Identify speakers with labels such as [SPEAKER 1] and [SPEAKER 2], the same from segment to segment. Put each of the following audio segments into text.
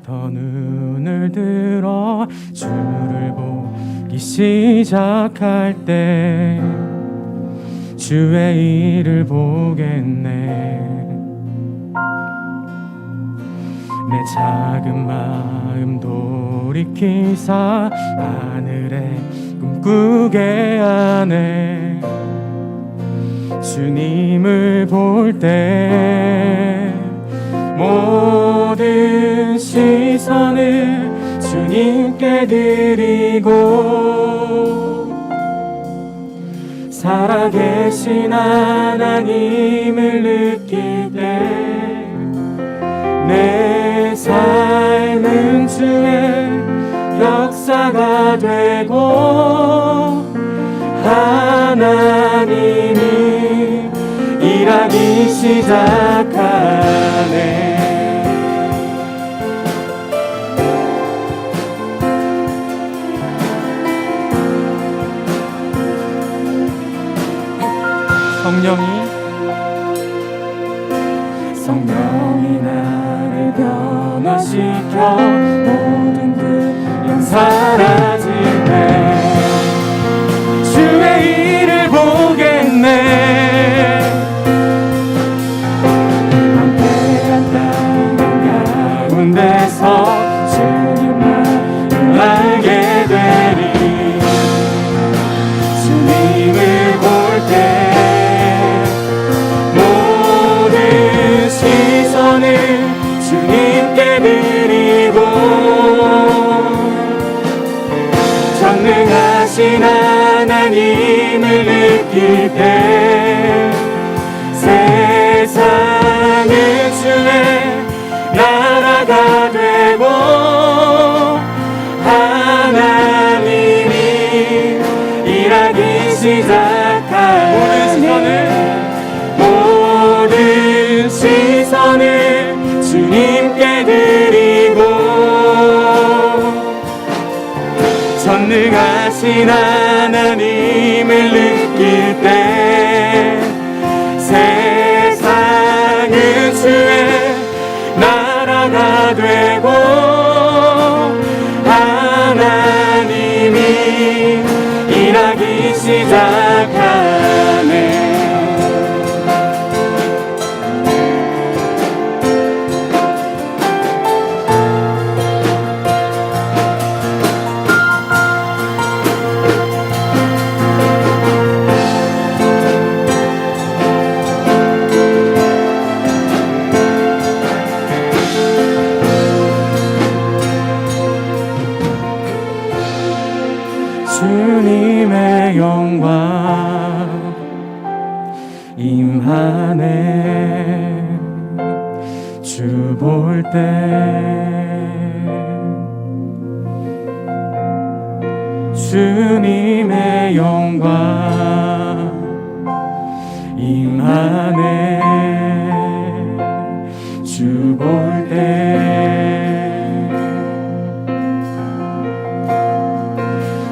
[SPEAKER 1] 더 눈을 들어 주를 보기 시작할 때 주의 일을 보겠네. 내 작은 마음 돌이키사 하늘에 꿈꾸게 하네. 주님을 볼 때 모든 시선을 주님께 드리고 살아계신 하나님을 느낄 때 내 삶은 주의 역사가 되고 하나님이 일하기 시작하네. 성령이 나를 변화시켜 모든 그냥 사라질 때 주의 일을 보겠네. 황폐한 땅 가운데서 주님만 알게 되리. 주님을 볼 때 주님께 드리고 전능하신 하나님을 느낄 때 세상은 주의 나라가 되고 하나님이 일하기 시작하네. 모든 시선을 주님께 드리고 전능하신 하나님을 느낄 때 세상은 주의 나라가 되고 하나님이 일하기 시작하네. 주님의 영광 임하네. 주 볼 때 주님의 영광 임하네. 주 볼 때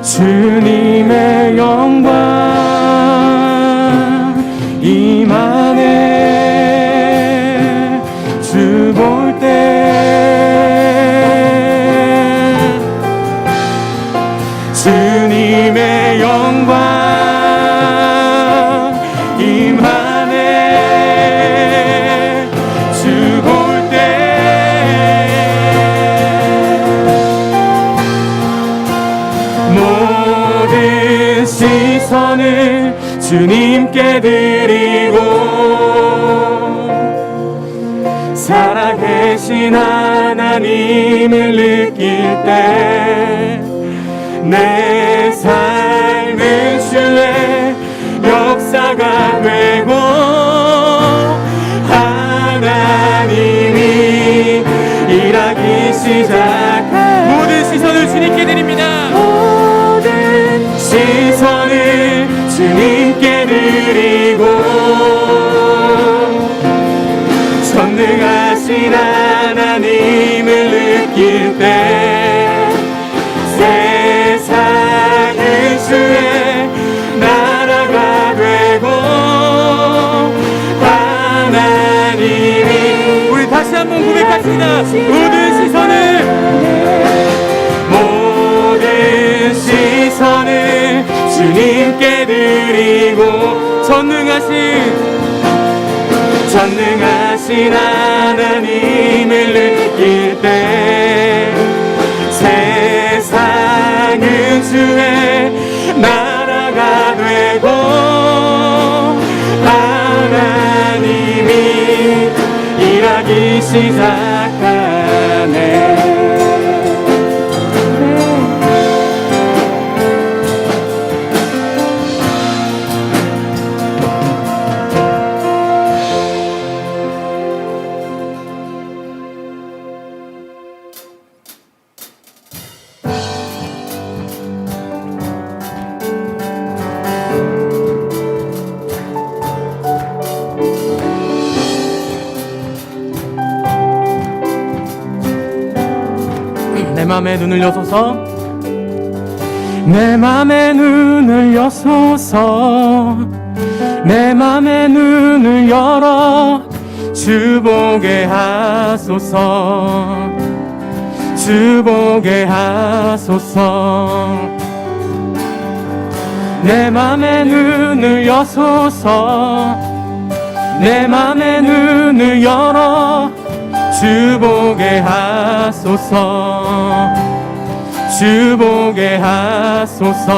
[SPEAKER 1] 주님의 영광 임하네. 주 볼 때 주님의 영광 임하네. 주 볼 때 모든 시선을 주님께 드리고 살아계신 하나님을 느낄 때 내 삶은 주의 역사가 되고 하나님이 일하기 시작해. 모든 시선을 주님께 드립니다. 모든 시선을 주님께 드리고 전능하신 하나님을 느낄 때 세상은 주의 나라가 되고 하나님이 우리 다시 한번 한번 고백합시다. 모든 시선을 주님께 드리고 전능하신 하나님을 느낄 때 세상은 주의 나라가 되고 하나님이 일하기 시작하네. 내 맘에 눈을 여소서 내 맘에 눈을 여소서 내 맘에 눈을 열어 주 보게 하소서 주 보게 하소서 내 맘에 눈을 여소서 내 맘에 눈을 열어 주 보게 하소서 주 보게 하소서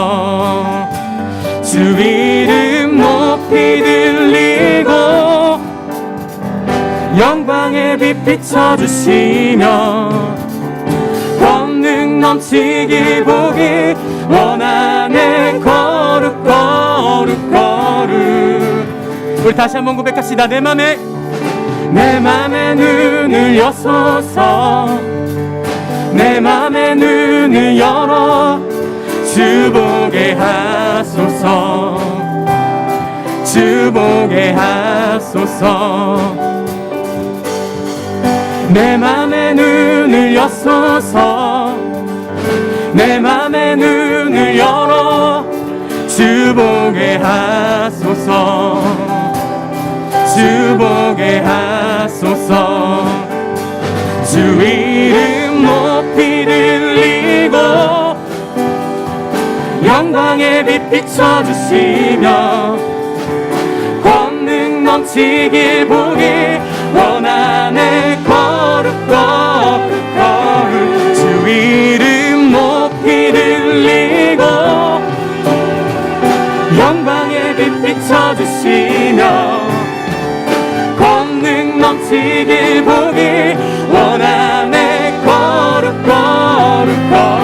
[SPEAKER 1] 주 이름 높이 들리고 영광의 빛 비춰주시며 권능 넘치길 보기 원하네. 거룩 거룩 거룩. 우리 다시 한번 고백합시다. 내 맘에 눈을 여소서 내 맘에 눈을 열어 주 보게 하소서 주 보게 하소서 내 맘에 눈을 여소서 내 맘에 눈을 열어 주 보게 하소서 주 보게 하소서 주 이름 높이 들리고 영광의 빛 비춰주시며 권능 넘치길 보기 원하네. 거룩 거룩 거룩 주 이름 높이 들리고 영광의 빛 비춰주시며 권능 넘치길 보기 원하네. 거룩 거룩 거룩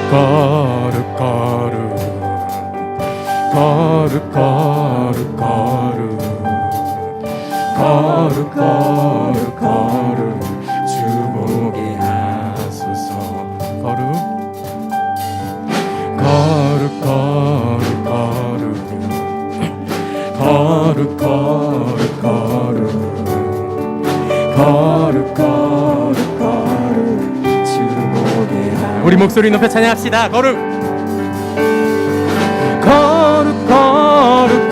[SPEAKER 1] 거룩 거룩 거룩 거룩 거룩 거룩 거룩 주 보게 하소서. 거룩 거룩 거룩 거룩 거룩 주 보게 하소서. 우리 목소리 높여 찬양합시다. 거룩 거룩 거룩 거룩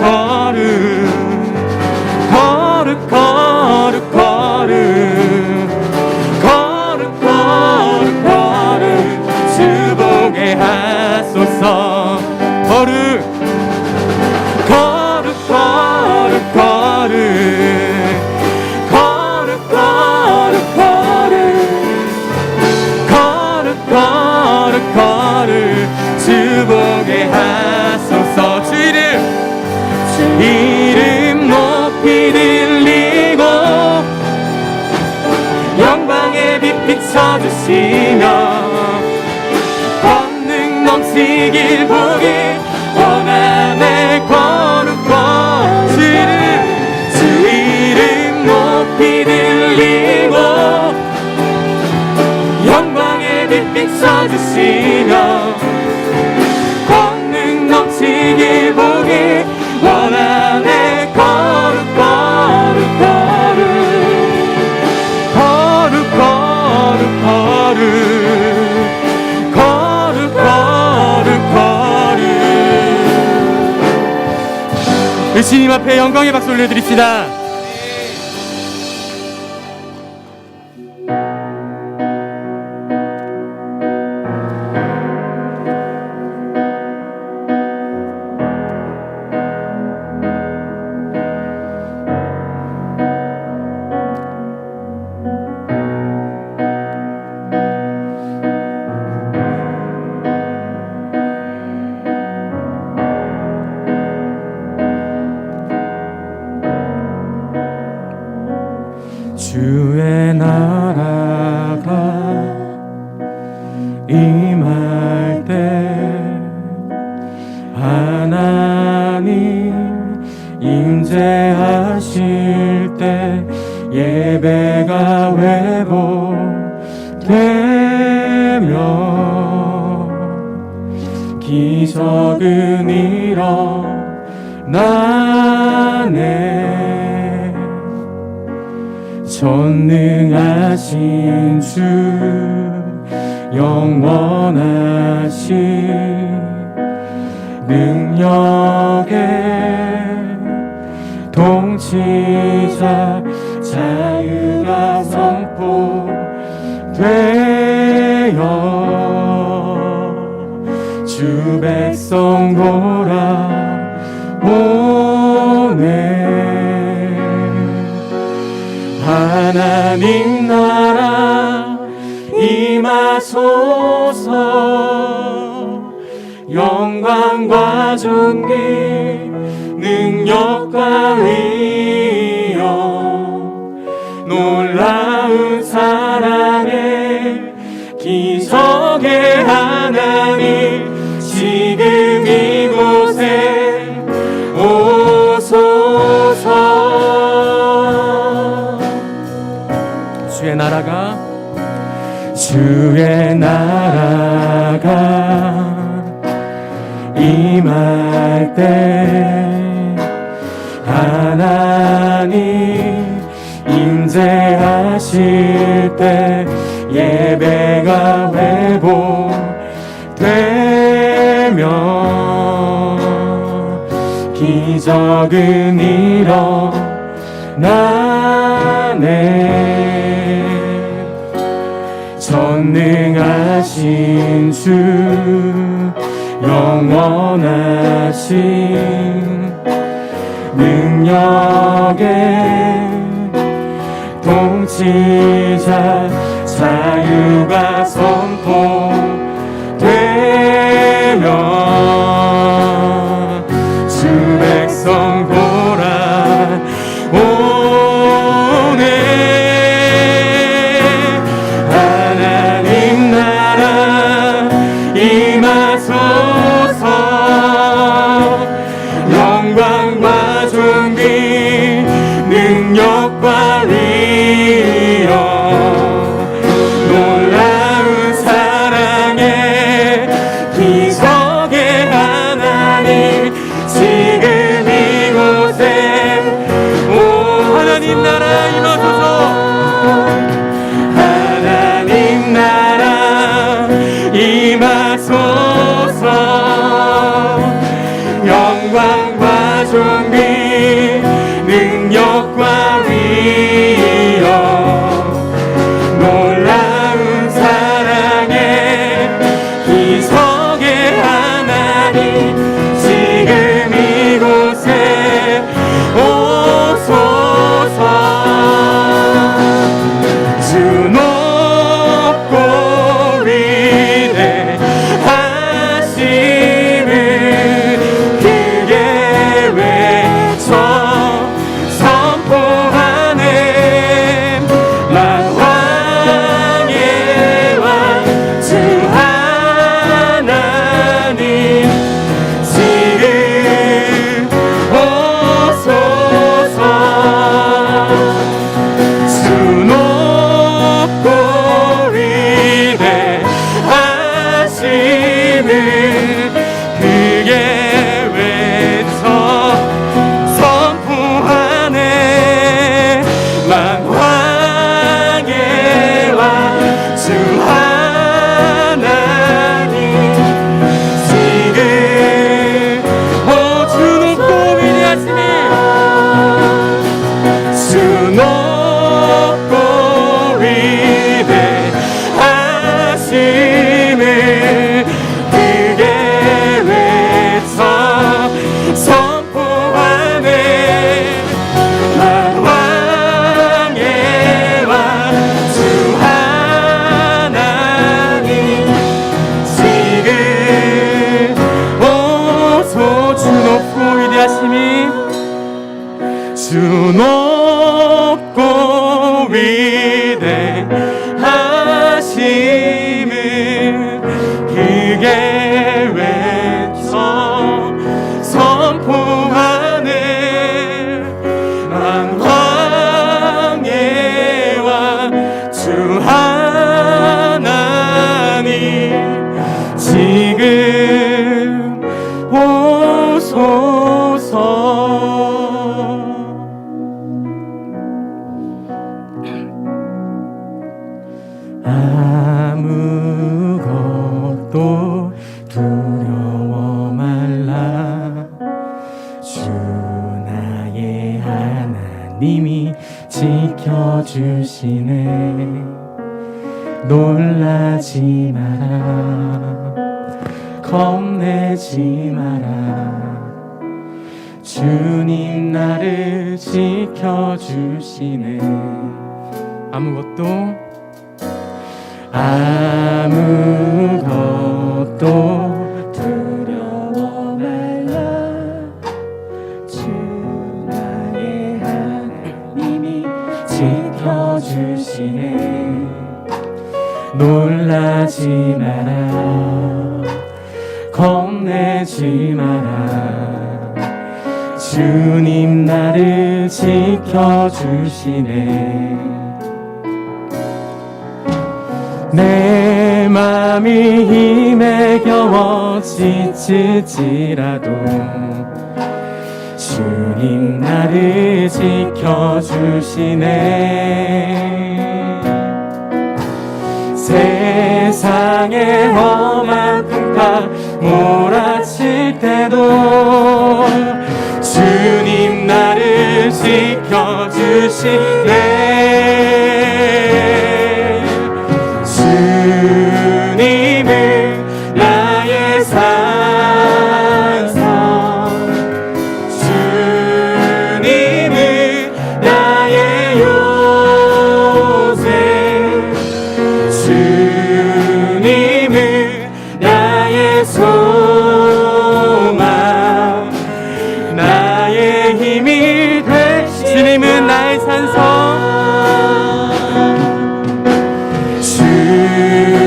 [SPEAKER 1] 거룩 거룩 주 보게 하소서. 거룩 거룩 거룩 거룩 주 보게 하소서. 주 이름 높이 들리고 영광의 빛 비춰주시며 권능 넘치길 보기 원하네. 거룩 거룩 주 이름 높이 들리고 영광의 빛 비춰주시며 권능 넘치길 보기 원하네. 거룩 거룩 거룩 거룩 거룩 거룩 주님 앞에 영광의 박수 올려드립시다. 주의 나라가 임할 때 하나님 임재하실 때 예배가 회복되며 기적은 일어나네. 전능하신 주 영원하신 능력의 통치자 자유가 선포되어 주 백성 돌아오네. 하나님 나라 임하소서. 영광과 존귀 능력과 위엄 놀라운 사랑의 기적의 하나님 지금 이곳에 오소서. 주의 나라가 임할 때 하나님 임재하실 때 예배가 회복되며 기적은 일어나네. 전능하신 주 영원하신 능력의 통치자 자유가 선포되며 주 백성 돌아오네. 하나님 나라 임하소서. 영광과 존귀 능력과 위엄 놀라운 사랑의 기적의 하나님 지금 이곳에 하나님 나라 임하소서. 하나님 나라 임하소서. 영광과 존귀 능력과 위엄 놀라운 사랑의 기적의 하나님 지금 이곳에 오소서. 주 높고 위대하심을 크게 외쳐 선포하네. 만왕의 주 하나님 지금 오소서. 아무것도 두려워 말라. 주 나의 하나님이 지켜주시네. 놀라지 마라. 겁내지 마라. 주님 나를 지켜주시네. 아무것도 두려워 말라. 주 나의 하나님이 지켜주시네. 놀라지 마라. 겁내지 마라. 주님 나를 지켜주시네. 내 맘이 힘에 겨워 지칠지라도 주님 나를 지켜주시네. 세상의 험한 풍파 몰아칠 때도 주님 나를 지켜주시네. 주님을 나의 산성, 주님을 나의 요새, 주님을 나의 소망, 나의 힘이 되시. 주님은 나의 산성,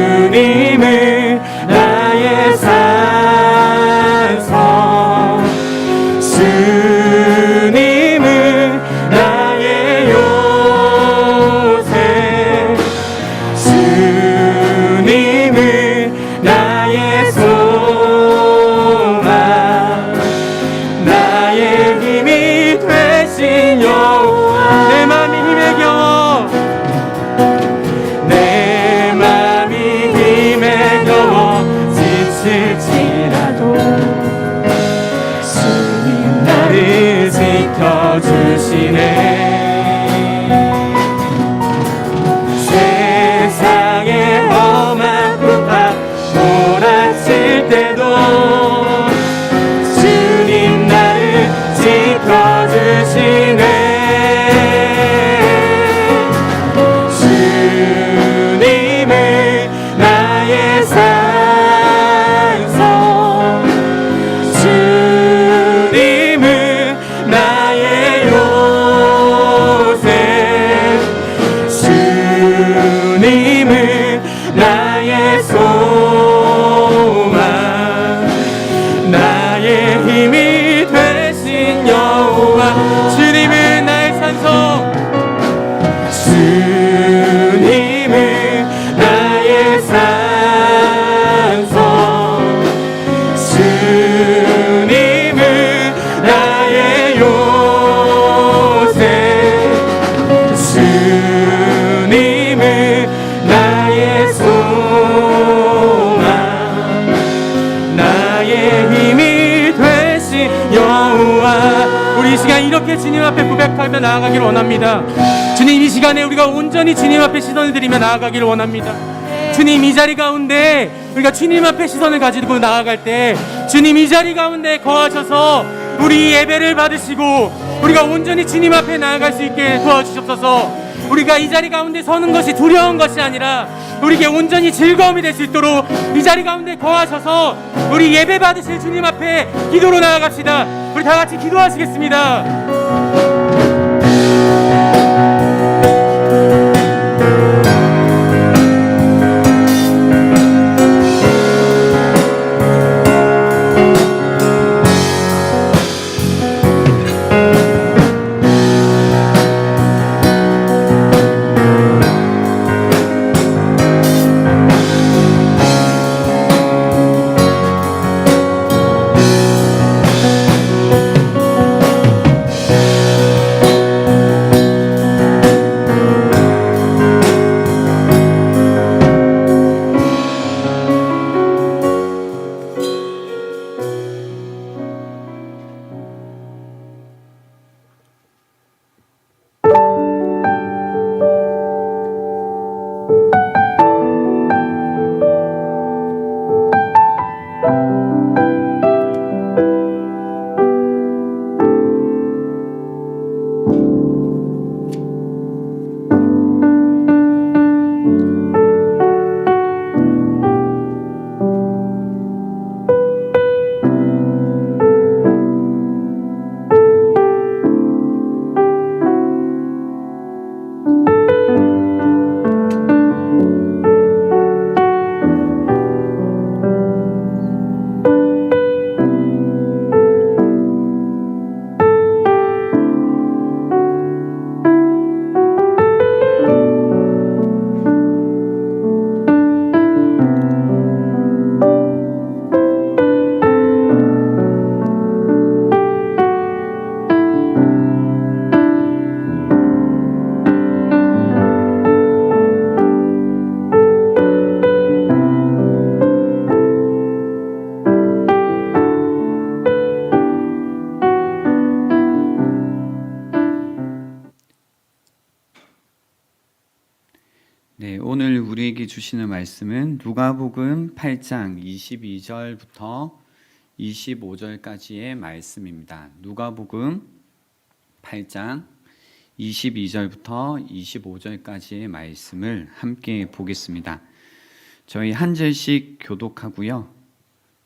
[SPEAKER 1] 주님을 나의 산성, 주님을 나의 요새, 주님을 나의 소망, 나의 힘이 되신 여호와. 내 맘이 힘에 겨워, 내 맘이 힘에 겨워 지칠지라도 주님 나를 지켜주시네. 세상의 험한 풍파 몰아칠 때도 주님 나를 지켜주시네. 주님을 나의 산성, 주님을 나의 요새, 주님을 나의 소망, 나의 힘이 되신 여호와. 주님은 나의 산성, 주님을 나의 산성, 주님을 나의 요새, 주님을 나의 소망, 나의 힘이 되신 여호와. 우리 이 시간 이렇게 주님 앞에 고백하며 나아가기를 원합니다. 주님, 이 시간에 우리가 온전히 주님 앞에 시선을 드리며 나아가기를 원합니다. 주님, 이 자리 가운데 우리가 주님 앞에 시선을 가지고 나아갈 때 주님 이 자리 가운데 거하셔서 우리 예배를 받으시고 우리가 온전히 주님 앞에 나아갈 수 있게 도와주시옵소서. 우리가 이 자리 가운데 서는 것이 두려운 것이 아니라 우리에게 온전히 즐거움이 될 수 있도록 이 자리 가운데 거하셔서 우리 예배 받으실 주님 앞에 기도로 나아갑시다. 우리 다 같이 기도하시겠습니다.
[SPEAKER 2] 네, 오늘 우리에게 주시는 말씀은 누가복음 8장 22절부터 25절까지의 말씀입니다. 누가복음 8장 22절부터 25절까지의 말씀을 함께 보겠습니다. 저희 한 절씩 교독하고요.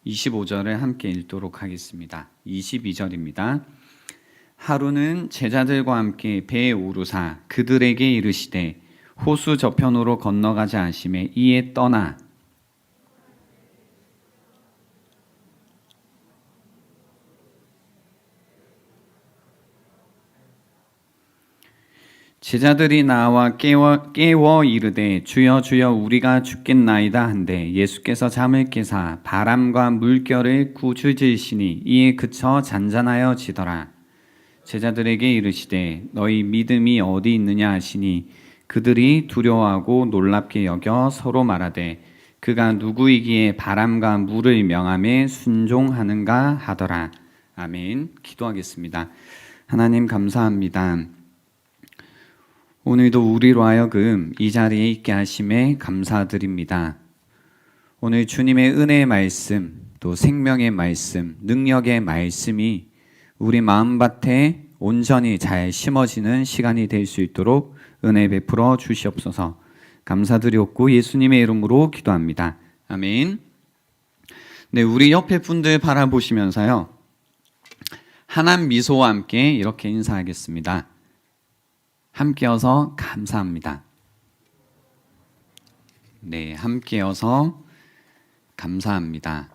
[SPEAKER 2] 25절을 함께 읽도록 하겠습니다. 22절입니다. 하루는 제자들과 함께 배에 오르사 그들에게 이르시되 호수 저편으로 건너가자 하심에 이에 떠나 제자들이 나와 깨워 이르되 주여 주여 우리가 죽겠나이다 한데 예수께서 잠을 깨사 바람과 물결을 꾸짖으시니 이에 그쳐 잔잔하여 지더라. 제자들에게 이르시되 너희 믿음이 어디 있느냐 하시니 그들이 두려워하고 놀랍게 여겨 서로 말하되 그가 누구이기에 바람과 물을 명함에 순종하는가 하더라. 아멘. 기도하겠습니다. 하나님 감사합니다. 오늘도 우리로 하여금 이 자리에 있게 하심에 감사드립니다. 오늘 주님의 은혜의 말씀, 또 생명의 말씀, 능력의 말씀이 우리 마음밭에 온전히 잘 심어지는 시간이 될 수 있도록 은혜 베풀어 주시옵소서. 감사드렸고 예수님의 이름으로 기도합니다. 아멘. 네, 우리 옆에 분들 바라보시면서요, 환한 미소와 함께 이렇게 인사하겠습니다. 함께여서 감사합니다. 네, 함께여서 감사합니다.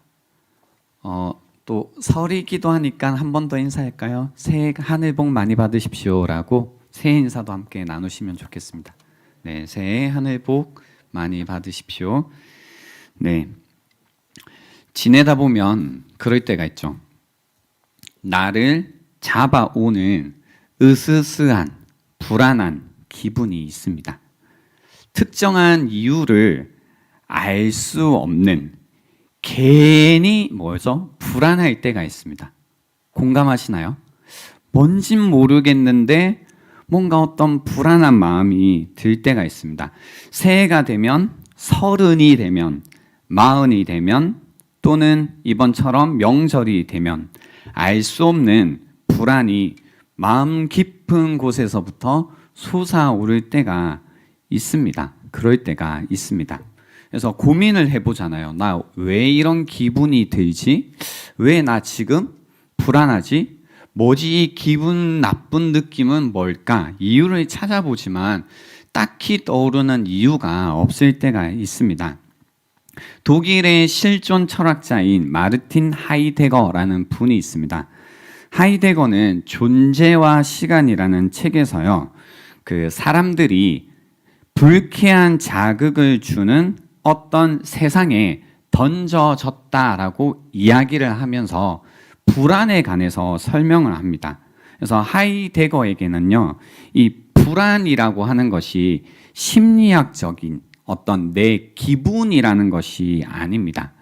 [SPEAKER 2] 또 설이기도 하니까 한 번 더 인사할까요? 새해 하늘 복 많이 받으십시오라고 새해 인사도 함께 나누시면 좋겠습니다. 네, 새해 하늘 복 많이 받으십시오. 네, 지내다 보면 그럴 때가 있죠. 나를 잡아오는 으스스한 불안한 기분이 있습니다. 특정한 이유를 알 수 없는 괜히 불안할 때가 있습니다. 공감하시나요? 뭔진 모르겠는데 뭔가 어떤 불안한 마음이 들 때가 있습니다. 새해가 되면, 30이 되면, 40이 되면, 또는 이번처럼 명절이 되면 알 수 없는 불안이 마음 깊은 곳에서부터 솟아오를 때가 있습니다. 그럴 때가 있습니다. 그래서 고민을 해보잖아요. 나 왜 이런 기분이 들지? 왜 나 지금 불안하지? 뭐지 이 기분 나쁜 느낌은 뭘까? 이유를 찾아보지만 딱히 떠오르는 이유가 없을 때가 있습니다. 독일의 실존 철학자인 마르틴 하이데거라는 분이 있습니다. 하이데거는 존재와 시간이라는 책에서요, 그 사람들이 불쾌한 자극을 주는 어떤 세상에 던져졌다라고 이야기를 하면서 불안에 관해서 설명을 합니다. 그래서 하이데거에게는요, 이 불안이라고 하는 것이 심리학적인 어떤 내 기분이라는 것이 아닙니다.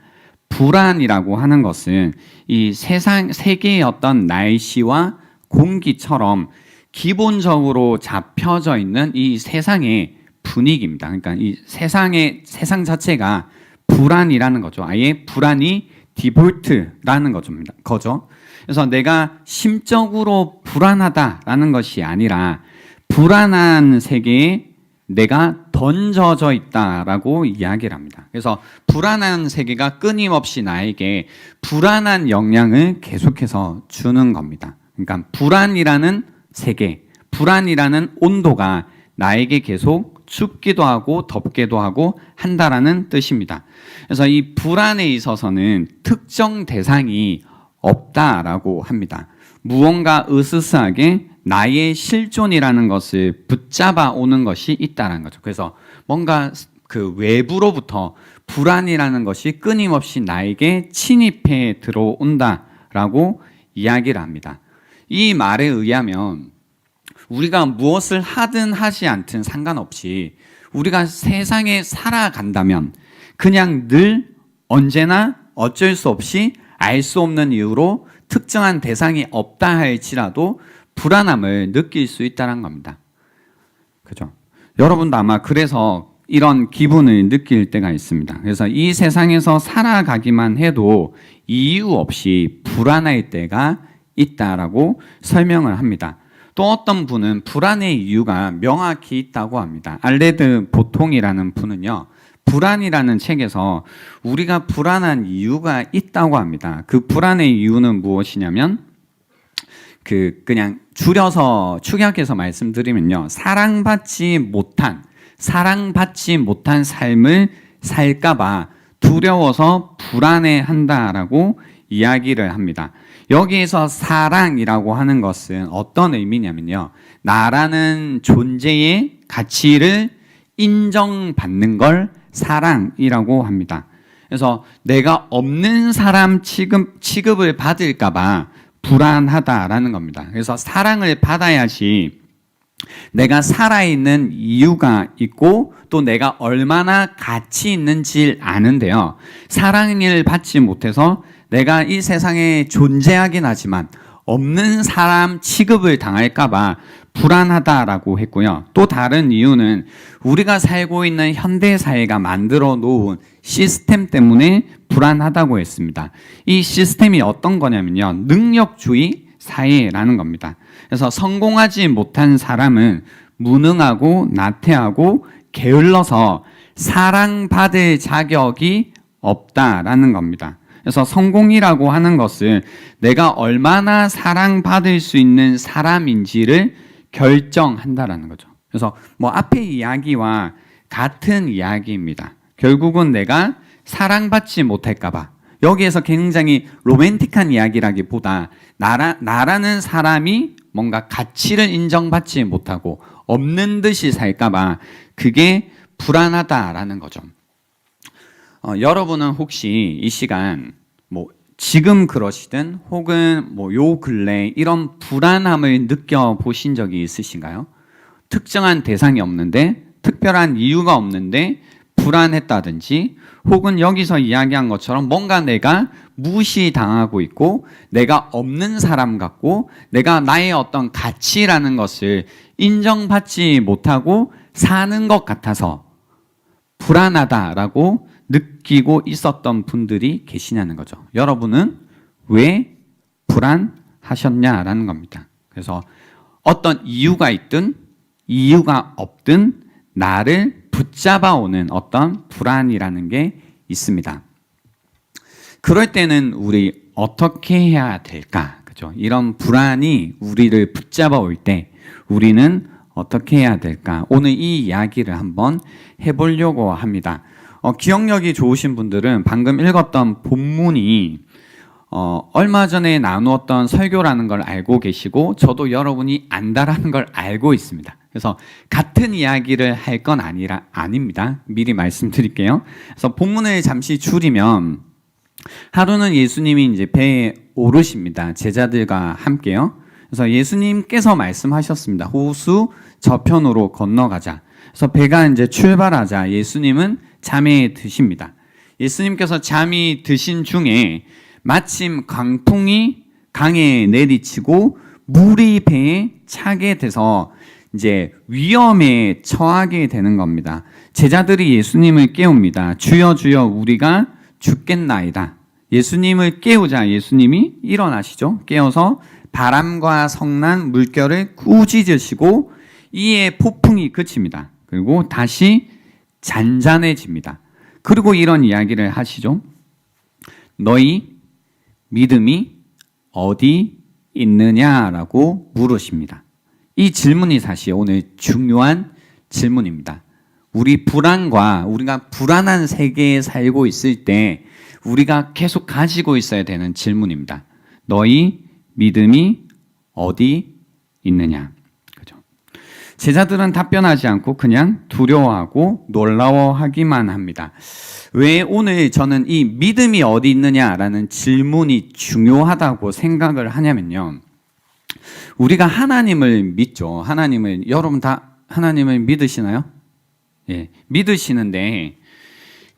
[SPEAKER 2] 불안이라고 하는 것은 이 세계의 어떤 날씨와 공기처럼 기본적으로 잡혀져 있는 이 세상의 분위기입니다. 그러니까 이 세상 자체가 불안이라는 거죠. 아예 불안이 디폴트라는 거죠. 그래서 내가 심적으로 불안하다라는 것이 아니라 불안한 세계에 내가 던져져 있다라고 이야기를 합니다. 그래서 불안한 세계가 끊임없이 나에게 불안한 영향을 계속해서 주는 겁니다. 그러니까 불안이라는 세계, 불안이라는 온도가 나에게 계속 춥기도 하고 덥기도 하고 한다라는 뜻입니다. 그래서 이 불안에 있어서는 특정 대상이 없다라고 합니다. 무언가 으스스하게 나의 실존이라는 것을 붙잡아 오는 것이 있다는 거죠. 그래서 뭔가 그 외부로부터 불안이라는 것이 끊임없이 나에게 침입해 들어온다라고 이야기를 합니다. 이 말에 의하면 우리가 무엇을 하든 하지 않든 상관없이 우리가 세상에 살아간다면 그냥 늘 언제나 어쩔 수 없이 알 수 없는 이유로 특정한 대상이 없다 할지라도 불안함을 느낄 수 있다는 겁니다. 그죠? 여러분도 아마 그래서 이런 기분을 느낄 때가 있습니다. 그래서 이 세상에서 살아가기만 해도 이유 없이 불안할 때가 있다라고 설명을 합니다. 또 어떤 분은 불안의 이유가 명확히 있다고 합니다. 알레드 보통이라는 분은요, 불안이라는 책에서 우리가 불안한 이유가 있다고 합니다. 그 불안의 이유는 무엇이냐면 그냥 줄여서 축약해서 말씀드리면요, 사랑받지 못한 삶을 살까봐 두려워서 불안해한다라고 이야기를 합니다. 여기에서 사랑이라고 하는 것은 어떤 의미냐면요, 나라는 존재의 가치를 인정받는 걸 사랑이라고 합니다. 그래서 내가 없는 사람 취급을 받을까봐 불안하다라는 겁니다. 그래서 사랑을 받아야지 내가 살아있는 이유가 있고 또 내가 얼마나 가치 있는지 아는데요, 사랑을 받지 못해서 내가 이 세상에 존재하긴 하지만 없는 사람 취급을 당할까봐 불안하다라고 했고요. 또 다른 이유는 우리가 살고 있는 현대사회가 만들어 놓은 시스템 때문에 불안하다고 했습니다. 이 시스템이 어떤 거냐면요, 능력주의 사회라는 겁니다. 그래서 성공하지 못한 사람은 무능하고 나태하고 게을러서 사랑받을 자격이 없다라는 겁니다. 그래서 성공이라고 하는 것은 내가 얼마나 사랑받을 수 있는 사람인지를 결정한다라는 거죠. 그래서 앞에 이야기와 같은 이야기입니다. 결국은 내가 사랑받지 못할까봐, 여기에서 굉장히 로맨틱한 이야기라기보다 나라는 사람이 뭔가 가치를 인정받지 못하고 없는 듯이 살까봐 그게 불안하다라는 거죠. 여러분은 혹시 이 시간 지금 그러시든 혹은 요 근래 이런 불안함을 느껴보신 적이 있으신가요? 특정한 대상이 없는데, 특별한 이유가 없는데 불안했다든지, 혹은 여기서 이야기한 것처럼 뭔가 내가 무시당하고 있고 내가 없는 사람 같고 내가 나의 어떤 가치라는 것을 인정받지 못하고 사는 것 같아서 불안하다라고 느끼고 있었던 분들이 계시냐는 거죠. 여러분은 왜 불안하셨냐라는 겁니다. 그래서 어떤 이유가 있든 이유가 없든 나를 붙잡아오는 어떤 불안이라는 게 있습니다. 그럴 때는 우리 어떻게 해야 될까? 그죠? 이런 불안이 우리를 붙잡아올 때 우리는 어떻게 해야 될까? 오늘 이 이야기를 한번 해보려고 합니다. 기억력이 좋으신 분들은 방금 읽었던 본문이 얼마 전에 나누었던 설교라는 걸 알고 계시고 저도 여러분이 안다라는 걸 알고 있습니다. 그래서 같은 이야기를 할 건 아닙니다. 미리 말씀드릴게요. 그래서 본문을 잠시 줄이면, 하루는 예수님이 이제 배에 오르십니다. 제자들과 함께요. 그래서 예수님께서 말씀하셨습니다. 호수 저편으로 건너가자. 그래서 배가 이제 출발하자 예수님은 잠에 드십니다. 예수님께서 잠이 드신 중에 마침 강풍이 강에 내리치고 물이 배에 차게 돼서 이제 위험에 처하게 되는 겁니다. 제자들이 예수님을 깨웁니다. 주여 주여 우리가 죽겠나이다. 예수님을 깨우자 예수님이 일어나시죠. 깨어서 바람과 성난 물결을 꾸짖으시고 이에 폭풍이 그칩니다. 그리고 다시 잔잔해집니다. 그리고 이런 이야기를 하시죠. 너희 믿음이 어디 있느냐라고 물으십니다. 이 질문이 사실 오늘 중요한 질문입니다. 우리 불안과 우리가 불안한 세계에 살고 있을 때 우리가 계속 가지고 있어야 되는 질문입니다. 너희 믿음이 어디 있느냐? 그죠? 제자들은 답변하지 않고 그냥 두려워하고 놀라워하기만 합니다. 왜 오늘 저는 이 믿음이 어디 있느냐라는 질문이 중요하다고 생각을 하냐면요. 우리가 하나님을 믿죠. 여러분 다 하나님을 믿으시나요? 예, 믿으시는데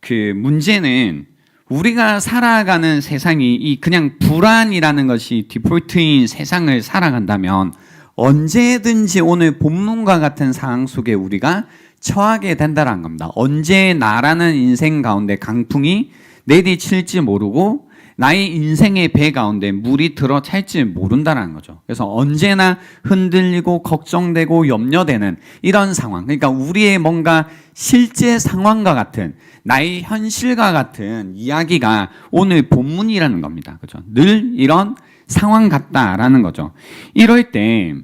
[SPEAKER 2] 그 문제는 우리가 살아가는 세상이 이 그냥 불안이라는 것이 디폴트인 세상을 살아간다면 언제든지 오늘 본문과 같은 상황 속에 우리가 처하게 된다는 겁니다. 언제 나라는 인생 가운데 강풍이 내리칠지 모르고 나의 인생의 배 가운데 물이 들어찰지 모른다는 거죠. 그래서 언제나 흔들리고 걱정되고 염려되는 이런 상황. 그러니까 우리의 뭔가 실제 상황과 같은 나의 현실과 같은 이야기가 오늘 본문이라는 겁니다. 그죠? 늘 이런 상황 같다라는 거죠. 이럴 때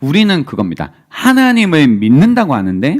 [SPEAKER 2] 우리는 그겁니다. 하나님을 믿는다고 하는데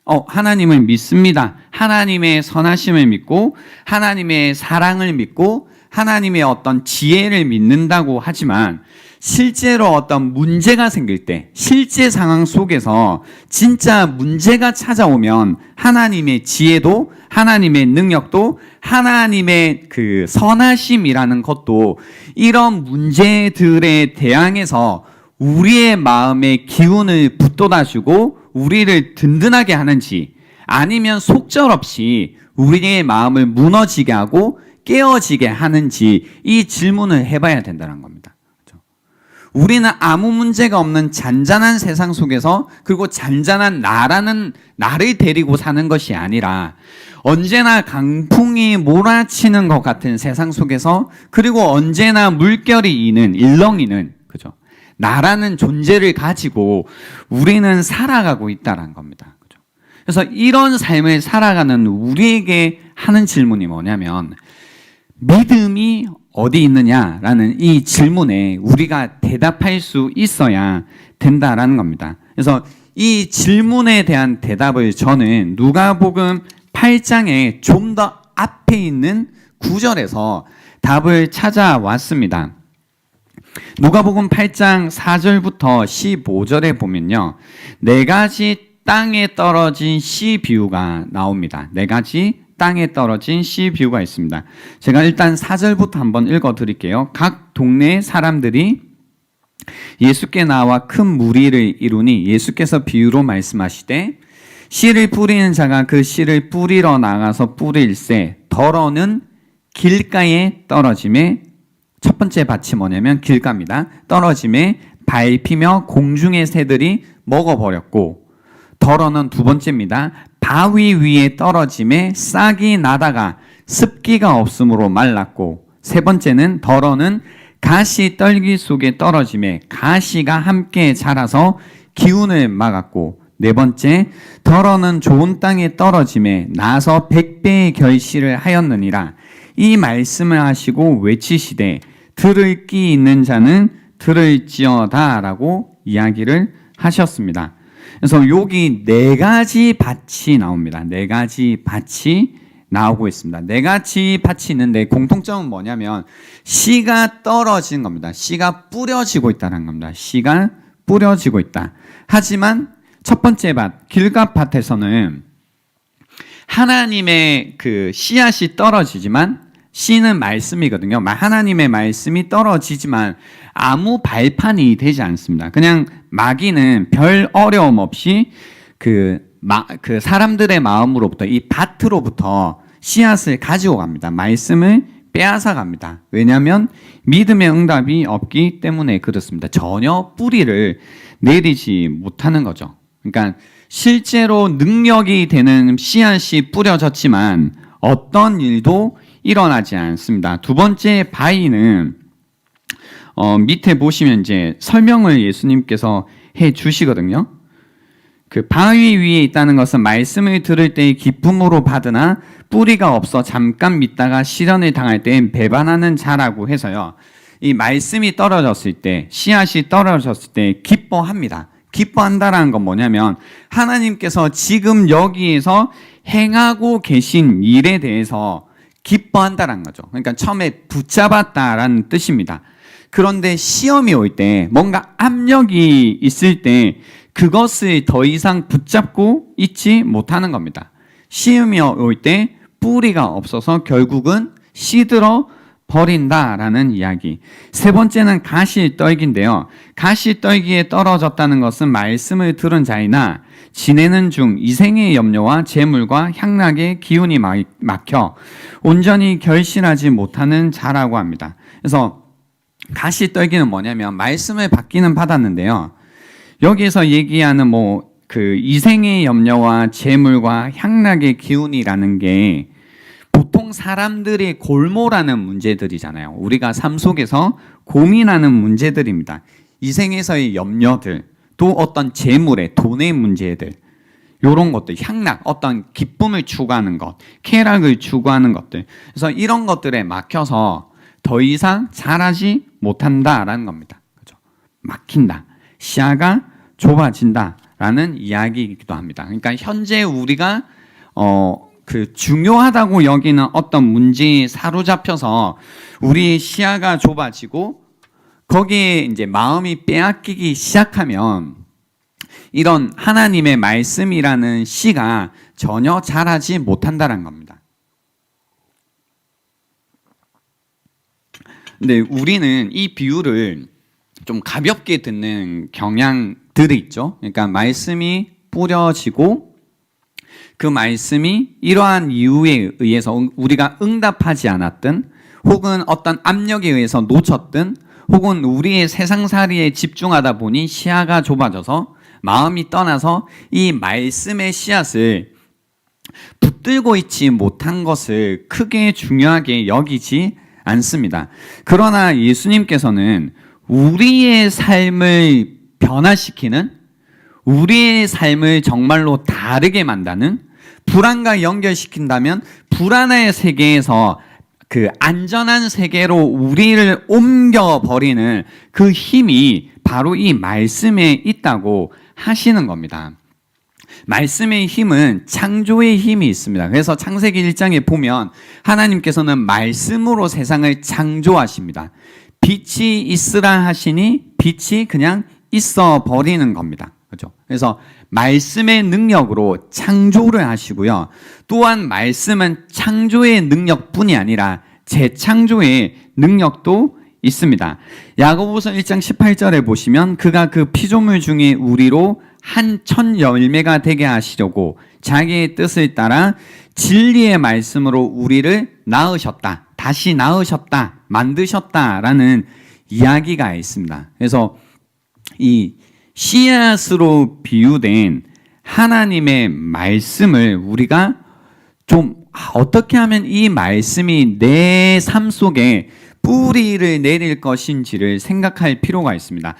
[SPEAKER 2] 하나님을 믿습니다. 하나님의 선하심을 믿고 하나님의 사랑을 믿고 하나님의 어떤 지혜를 믿는다고 하지만 실제로 어떤 문제가 생길 때 실제 상황 속에서 진짜 문제가 찾아오면 하나님의 지혜도 하나님의 능력도 하나님의 그 선하심이라는 것도 이런 문제들에 대항해서 우리의 마음의 기운을 북돋아주고 우리를 든든하게 하는지 아니면 속절없이 우리의 마음을 무너지게 하고 깨어지게 하는지 이 질문을 해봐야 된다는 겁니다. 그렇죠? 우리는 아무 문제가 없는 잔잔한 세상 속에서 그리고 잔잔한 나를 데리고 사는 것이 아니라 언제나 강풍이 몰아치는 것 같은 세상 속에서 그리고 언제나 물결이 일렁이는 그죠? 나라는 존재를 가지고 우리는 살아가고 있다는 겁니다. 그죠? 그래서 이런 삶을 살아가는 우리에게 하는 질문이 뭐냐면 믿음이 어디 있느냐라는 이 질문에 우리가 대답할 수 있어야 된다라는 겁니다. 그래서 이 질문에 대한 대답을 저는 누가복음 8장에 좀 더 앞에 있는 구절에서 답을 찾아왔습니다. 누가복음 8장 4절부터 15절에 보면요. 4가지 땅에 떨어진 씨 비유가 나옵니다. 4가지 땅에 떨어진 씨 비유가 있습니다. 제가 일단 4절부터 한번 읽어드릴게요. 각 동네 사람들이 예수께 나와 큰 무리를 이루니 예수께서 비유로 말씀하시되 씨를 뿌리는 자가 그 씨를 뿌리러 나가서 뿌릴새 덜어는 길가에 떨어짐에 첫 번째 밭이 뭐냐면 길가입니다. 떨어짐에 밟히며 공중의 새들이 먹어버렸고 덜어는 두 번째입니다. 바위 위에 떨어짐에 싹이 나다가 습기가 없으므로 말랐고 세 번째는 덜어는 가시 떨기 속에 떨어짐에 가시가 함께 자라서 기운을 막았고 네 번째 덜어는 좋은 땅에 떨어짐에 나서 100배의 결실을 하였느니라. 이 말씀을 하시고 외치시되 들을 귀 있는 자는 들을지어다라고 이야기를 하셨습니다. 그래서 여기 4가지 밭이 나옵니다. 4가지 밭이 나오고 있습니다. 4가지 밭이 있는데 공통점은 뭐냐면 씨가 떨어진 겁니다. 씨가 뿌려지고 있다는 겁니다. 씨가 뿌려지고 있다. 하지만 첫 번째 밭, 길가 밭에서는 하나님의 그 씨앗이 떨어지지만 씨는 말씀이거든요. 하나님의 말씀이 떨어지지만 아무 발판이 되지 않습니다. 그냥 마귀는 별 어려움 없이 그 사람들의 마음으로부터 이 밭으로부터 씨앗을 가지고 갑니다. 말씀을 빼앗아 갑니다. 왜냐하면 믿음의 응답이 없기 때문에 그렇습니다. 전혀 뿌리를 내리지 못하는 거죠. 그러니까 실제로 능력이 되는 씨앗이 뿌려졌지만 어떤 일도 일어나지 않습니다. 두 번째 바위는 밑에 보시면 이제 설명을 예수님께서 해 주시거든요. 그 바위 위에 있다는 것은 말씀을 들을 때의 기쁨으로 받으나 뿌리가 없어 잠깐 믿다가 시련을 당할 때 배반하는 자라고 해서요. 이 말씀이 떨어졌을 때, 씨앗이 떨어졌을 때 기뻐합니다. 기뻐한다라는 건 뭐냐면 하나님께서 지금 여기에서 행하고 계신 일에 대해서 기뻐한다라는 거죠. 그러니까 처음에 붙잡았다라는 뜻입니다. 그런데 시험이 올 때, 뭔가 압력이 있을 때 그것을 더 이상 붙잡고 있지 못하는 겁니다. 시험이 올 때 뿌리가 없어서 결국은 시들어 버린다라는 이야기. 세 번째는 가시떨기인데요. 가시떨기에 떨어졌다는 것은 말씀을 들은 자이나 지내는 중 이생의 염려와 재물과 향락의 기운이 막혀 온전히 결실하지 못하는 자라고 합니다. 그래서 가시떨기는 뭐냐면 말씀을 받기는 받았는데요. 여기에서 얘기하는 그 이생의 염려와 재물과 향락의 기운이라는 게 보통 사람들이 골몰하는 문제들이잖아요. 우리가 삶 속에서 고민하는 문제들입니다. 이생에서의 염려들, 또 어떤 재물의 돈의 문제들, 이런 것들, 향락, 어떤 기쁨을 추구하는 것, 쾌락을 추구하는 것들. 그래서 이런 것들에 막혀서 더 이상 잘하지 못한다라는 겁니다. 그렇죠? 막힌다. 시야가 좁아진다라는 이야기이기도 합니다. 그러니까 현재 우리가 그 중요하다고 여기는 어떤 문제에 사로잡혀서 우리 시야가 좁아지고 거기에 이제 마음이 빼앗기기 시작하면 이런 하나님의 말씀이라는 씨가 전혀 자라지 못한다는 겁니다. 근데 우리는 이 비유를 좀 가볍게 듣는 경향들이 있죠. 그러니까 말씀이 뿌려지고 그 말씀이 이러한 이유에 의해서 우리가 응답하지 않았든 혹은 어떤 압력에 의해서 놓쳤든 혹은 우리의 세상살이에 집중하다 보니 시야가 좁아져서 마음이 떠나서 이 말씀의 씨앗을 붙들고 있지 못한 것을 크게 중요하게 여기지 않습니다. 그러나 예수님께서는 우리의 삶을 변화시키는, 우리의 삶을 정말로 다르게 만드는, 불안과 연결시킨다면 불안의 세계에서 그 안전한 세계로 우리를 옮겨버리는 그 힘이 바로 이 말씀에 있다고 하시는 겁니다. 말씀의 힘은 창조의 힘이 있습니다. 그래서 창세기 1장에 보면 하나님께서는 말씀으로 세상을 창조하십니다. 빛이 있으라 하시니 빛이 그냥 있어 버리는 겁니다. 그렇죠? 그래서 말씀의 능력으로 창조를 하시고요. 또한 말씀은 창조의 능력뿐이 아니라 재창조의 능력도 있습니다. 야고보서 1장 18절에 보시면 그가 그 피조물 중에 우리로 한 천 열매가 되게 하시려고 자기의 뜻을 따라 진리의 말씀으로 우리를 낳으셨다. 다시 낳으셨다. 만드셨다라는 이야기가 있습니다. 그래서 이 씨앗으로 비유된 하나님의 말씀을 우리가 좀 어떻게 하면 이 말씀이 내 삶 속에 뿌리를 내릴 것인지를 생각할 필요가 있습니다.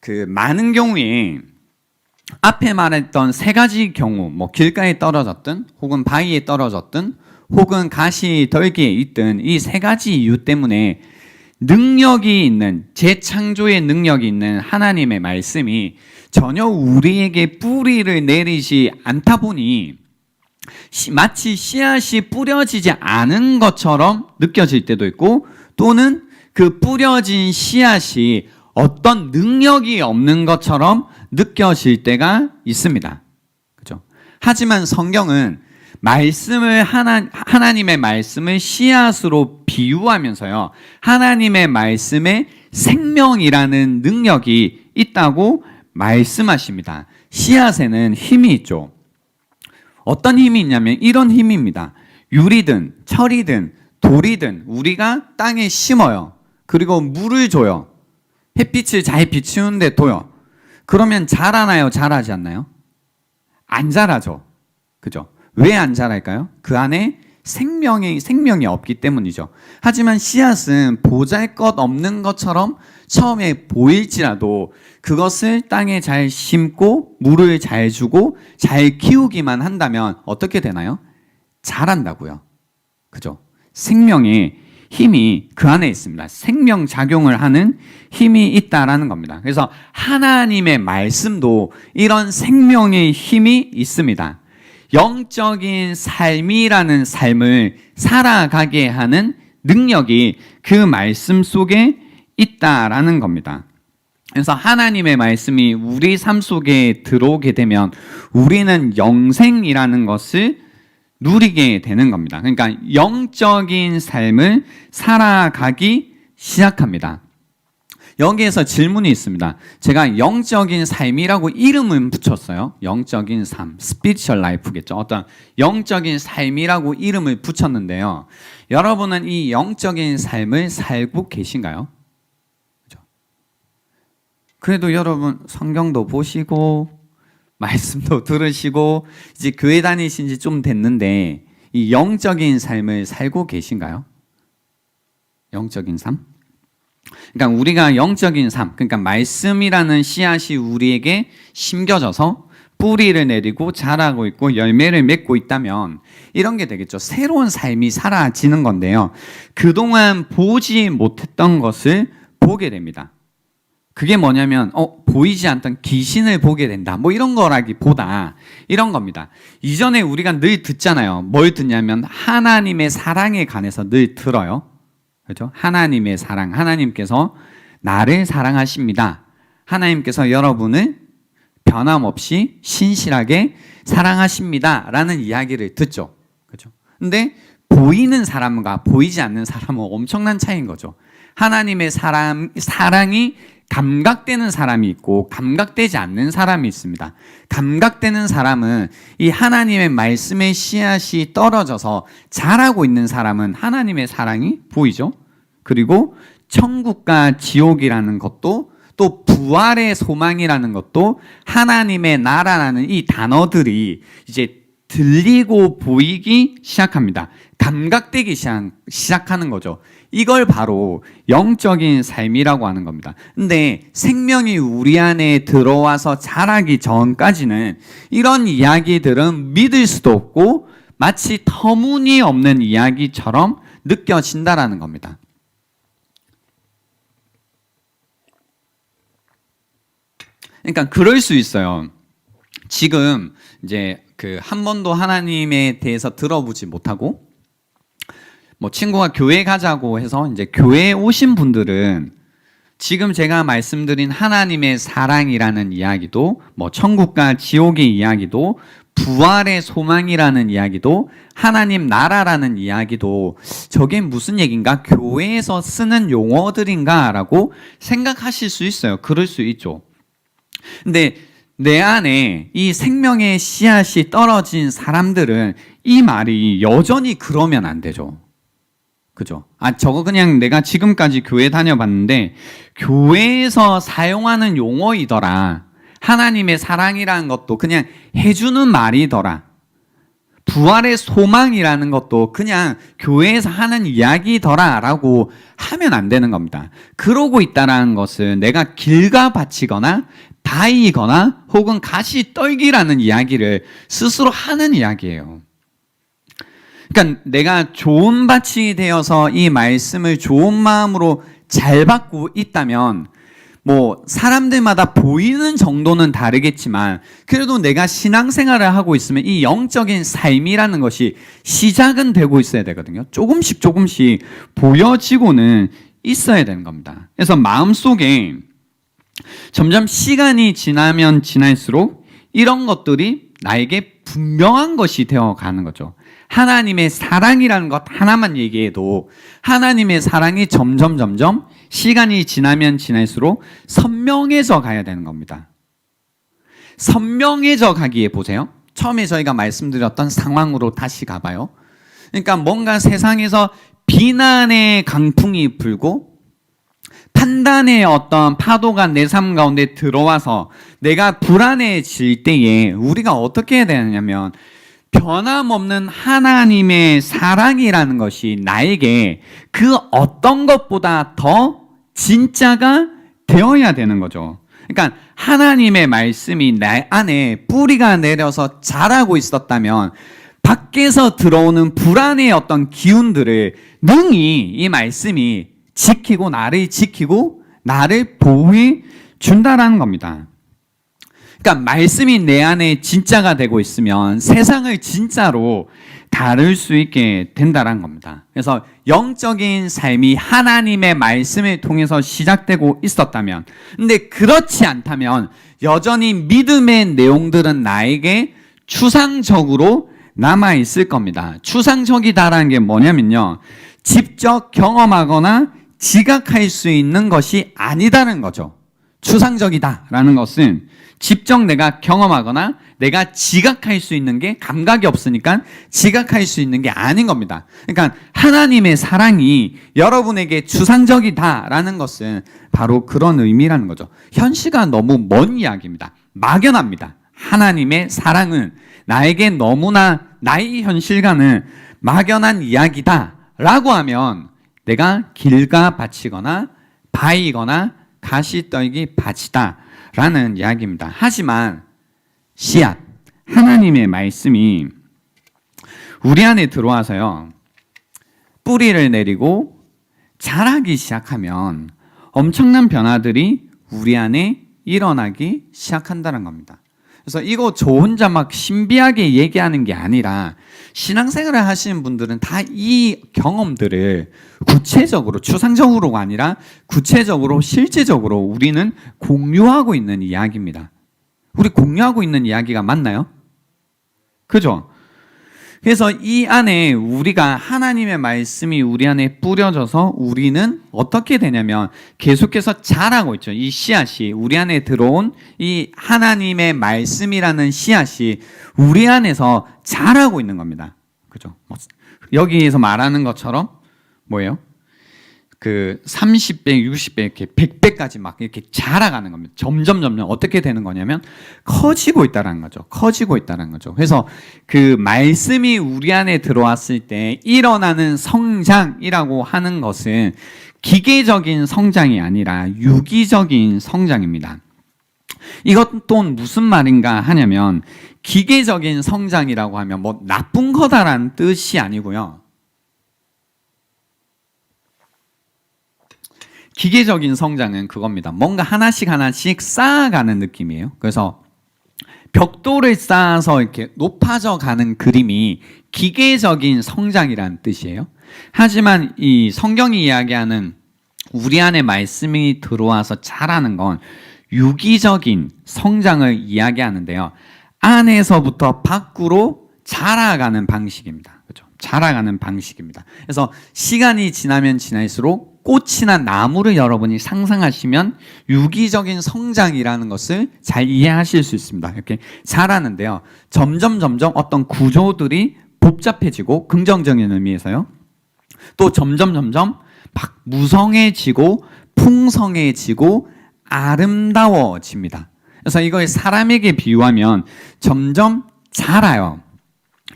[SPEAKER 2] 그 많은 경우에 앞에 말했던 세 가지 경우, 뭐 길가에 떨어졌든 혹은 바위에 떨어졌든 혹은 가시 덜기에 있든 이 세 가지 이유 때문에 능력이 있는, 재창조의 능력이 있는 하나님의 말씀이 전혀 우리에게 뿌리를 내리지 않다 보니 마치 씨앗이 뿌려지지 않은 것처럼 느껴질 때도 있고, 또는 그 뿌려진 씨앗이 어떤 능력이 없는 것처럼 느껴질 때가 있습니다. 그죠? 하지만 성경은 말씀을 하나님의 말씀을 씨앗으로 비유하면서요, 하나님의 말씀에 생명이라는 능력이 있다고 말씀하십니다. 씨앗에는 힘이 있죠. 어떤 힘이 있냐면 이런 힘입니다. 유리든 철이든 돌이든 우리가 땅에 심어요. 그리고 물을 줘요. 햇빛을 잘 비추는데 둬요. 그러면 자라나요? 자라지 않나요? 안 자라죠. 그죠? 왜 안 자랄까요? 그 안에 생명이 없기 때문이죠. 하지만 씨앗은 보잘것없는 것처럼 처음에 보일지라도 그것을 땅에 잘 심고 물을 잘 주고 잘 키우기만 한다면 어떻게 되나요? 자란다고요. 그죠? 생명의 힘이 그 안에 있습니다. 생명작용을 하는 힘이 있다라는 겁니다. 그래서 하나님의 말씀도 이런 생명의 힘이 있습니다. 영적인 삶이라는 삶을 살아가게 하는 능력이 그 말씀 속에 있다라는 겁니다. 그래서 하나님의 말씀이 우리 삶 속에 들어오게 되면 우리는 영생이라는 것을 누리게 되는 겁니다. 그러니까 영적인 삶을 살아가기 시작합니다. 여기에서 질문이 있습니다. 제가 영적인 삶이라고 이름을 붙였어요. 영적인 삶, spiritual life겠죠. 어떤 영적인 삶이라고 이름을 붙였는데요. 여러분은 이 영적인 삶을 살고 계신가요? 그렇죠? 그래도 여러분 성경도 보시고 말씀도 들으시고 이제 교회 다니신 지 좀 됐는데 이 영적인 삶을 살고 계신가요? 영적인 삶? 그러니까 우리가 영적인 삶, 그러니까 말씀이라는 씨앗이 우리에게 심겨져서 뿌리를 내리고 자라고 있고 열매를 맺고 있다면 이런 게 되겠죠. 새로운 삶이 사라지는 건데요. 그동안 보지 못했던 것을 보게 됩니다. 그게 뭐냐면 보이지 않던 귀신을 보게 된다. 뭐 이런 거라기보다 이런 겁니다. 이전에 우리가 늘 듣잖아요. 뭘 듣냐면 하나님의 사랑에 관해서 늘 들어요. 그렇죠? 하나님의 사랑, 하나님께서 나를 사랑하십니다. 하나님께서 여러분을 변함없이 신실하게 사랑하십니다. 라는 이야기를 듣죠. 그렇죠? 근데 보이는 사람과 보이지 않는 사람은 엄청난 차이인 거죠. 하나님의 사랑이 감각되는 사람이 있고 감각되지 않는 사람이 있습니다. 감각되는 사람은 이 하나님의 말씀의 씨앗이 떨어져서 자라고 있는 사람은 하나님의 사랑이 보이죠. 그리고 천국과 지옥이라는 것도 또 부활의 소망이라는 것도 하나님의 나라라는 이 단어들이 이제 들리고 보이기 시작합니다. 감각되기 시작하는 거죠. 이걸 바로 영적인 삶이라고 하는 겁니다. 근데 생명이 우리 안에 들어와서 자라기 전까지는 이런 이야기들은 믿을 수도 없고 마치 터무니없는 이야기처럼 느껴진다라는 겁니다. 그러니까 그럴 수 있어요. 지금 이제 한 번도 하나님에 대해서 들어보지 못하고 뭐 친구가 교회 가자고 해서 이제 교회에 오신 분들은 지금 제가 말씀드린 하나님의 사랑이라는 이야기도 뭐 천국과 지옥의 이야기도 부활의 소망이라는 이야기도 하나님 나라라는 이야기도 저게 무슨 얘기인가? 교회에서 쓰는 용어들인가라고 생각하실 수 있어요. 그럴 수 있죠. 근데 내 안에 이 생명의 씨앗이 떨어진 사람들은 이 말이 여전히 그러면 안 되죠. 그죠? 저거 그냥 내가 지금까지 교회 다녀봤는데 교회에서 사용하는 용어이더라. 하나님의 사랑이라는 것도 그냥 해주는 말이더라. 부활의 소망이라는 것도 그냥 교회에서 하는 이야기더라라고 하면 안 되는 겁니다. 그러고 있다라는 것은 내가 길가 바치거나 다이거나 혹은 가시 떨기라는 이야기를 스스로 하는 이야기예요. 그러니까 내가 좋은 밭이 되어서 이 말씀을 좋은 마음으로 잘 받고 있다면 뭐 사람들마다 보이는 정도는 다르겠지만 그래도 내가 신앙생활을 하고 있으면 이 영적인 삶이라는 것이 시작은 되고 있어야 되거든요. 조금씩 보여지고는 있어야 되는 겁니다. 그래서 마음속에 점점 시간이 지나면 지날수록 이런 것들이 나에게 분명한 것이 되어가는 거죠. 하나님의 사랑이라는 것 하나만 얘기해도 하나님의 사랑이 점점 시간이 지나면 지날수록 선명해져 가야 되는 겁니다. 선명해져 가기에 보세요. 처음에 저희가 말씀드렸던 상황으로 다시 가봐요. 그러니까 뭔가 세상에서 비난의 강풍이 불고 판단의 어떤 파도가 내 삶 가운데 들어와서 내가 불안해질 때에 우리가 어떻게 해야 되냐면 변함없는 하나님의 사랑이라는 것이 나에게 그 어떤 것보다 더 진짜가 되어야 되는 거죠. 그러니까 하나님의 말씀이 내 안에 뿌리가 내려서 자라고 있었다면 밖에서 들어오는 불안의 어떤 기운들을 능히 이 말씀이 지키고 나를 보호해 준다라는 겁니다. 그러니까 말씀이 내 안에 진짜가 되고 있으면 세상을 진짜로 다룰 수 있게 된다는 겁니다. 그래서 영적인 삶이 하나님의 말씀을 통해서 시작되고 있었다면, 근데 그렇지 않다면 여전히 믿음의 내용들은 나에게 추상적으로 남아 있을 겁니다. 추상적이다라는 게 뭐냐면요, 직접 경험하거나 지각할 수 있는 것이 아니다는 거죠. 추상적이다라는 것은 직접 내가 경험하거나 내가 지각할 수 있는 게 감각이 없으니까 지각할 수 있는 게 아닌 겁니다. 그러니까 하나님의 사랑이 여러분에게 추상적이다라는 것은 바로 그런 의미라는 거죠. 현실과 너무 먼 이야기입니다. 막연합니다. 하나님의 사랑은 나에게 너무나 나의 현실과는 막연한 이야기다 라고 하면 내가 길가 바치거나 바위거나 가시떨기 바치다 라는 이야기입니다. 하지만 씨앗, 하나님의 말씀이 우리 안에 들어와서요, 뿌리를 내리고 자라기 시작하면 엄청난 변화들이 우리 안에 일어나기 시작한다는 겁니다. 그래서 이거 저 혼자 막 신비하게 얘기하는 게 아니라 신앙생활을 하시는 분들은 다 이 경험들을 구체적으로, 추상적으로가 아니라 구체적으로, 실제적으로 우리는 공유하고 있는 이야기입니다. 우리 공유하고 있는 이야기가 맞나요? 그죠? 그래서 이 안에 우리가 하나님의 말씀이 우리 안에 뿌려져서 우리는 어떻게 되냐면 계속해서 자라고 있죠. 이 씨앗이, 우리 안에 들어온 이 하나님의 말씀이라는 씨앗이 우리 안에서 자라고 있는 겁니다. 그죠? 여기에서 말하는 것처럼 뭐예요? 그 30배, 60배, 이렇게 100배까지 막 이렇게 자라가는 겁니다. 점점 어떻게 되는 거냐면 커지고 있다는 거죠. 커지고 있다는 거죠. 그래서 그 말씀이 우리 안에 들어왔을 때 일어나는 성장이라고 하는 것은 기계적인 성장이 아니라 유기적인 성장입니다. 이것 또한 무슨 말인가 하냐면 기계적인 성장이라고 하면 뭐 나쁜 거다라는 뜻이 아니고요. 기계적인 성장은 그겁니다. 뭔가 하나씩 쌓아가는 느낌이에요. 그래서 벽돌을 쌓아서 이렇게 높아져 가는 그림이 기계적인 성장이라는 뜻이에요. 하지만 이 성경이 이야기하는 우리 안에 말씀이 들어와서 자라는 건 유기적인 성장을 이야기하는데요. 안에서부터 밖으로 자라가는 방식입니다. 그렇죠? 자라가는 방식입니다. 그래서 시간이 지나면 지날수록 꽃이나 나무를 여러분이 상상하시면 유기적인 성장이라는 것을 잘 이해하실 수 있습니다. 이렇게 자라는데요. 점점 어떤 구조들이 복잡해지고 긍정적인 의미에서요. 또 점점 막 무성해지고 풍성해지고 아름다워집니다. 그래서 이걸 사람에게 비유하면 점점 자라요.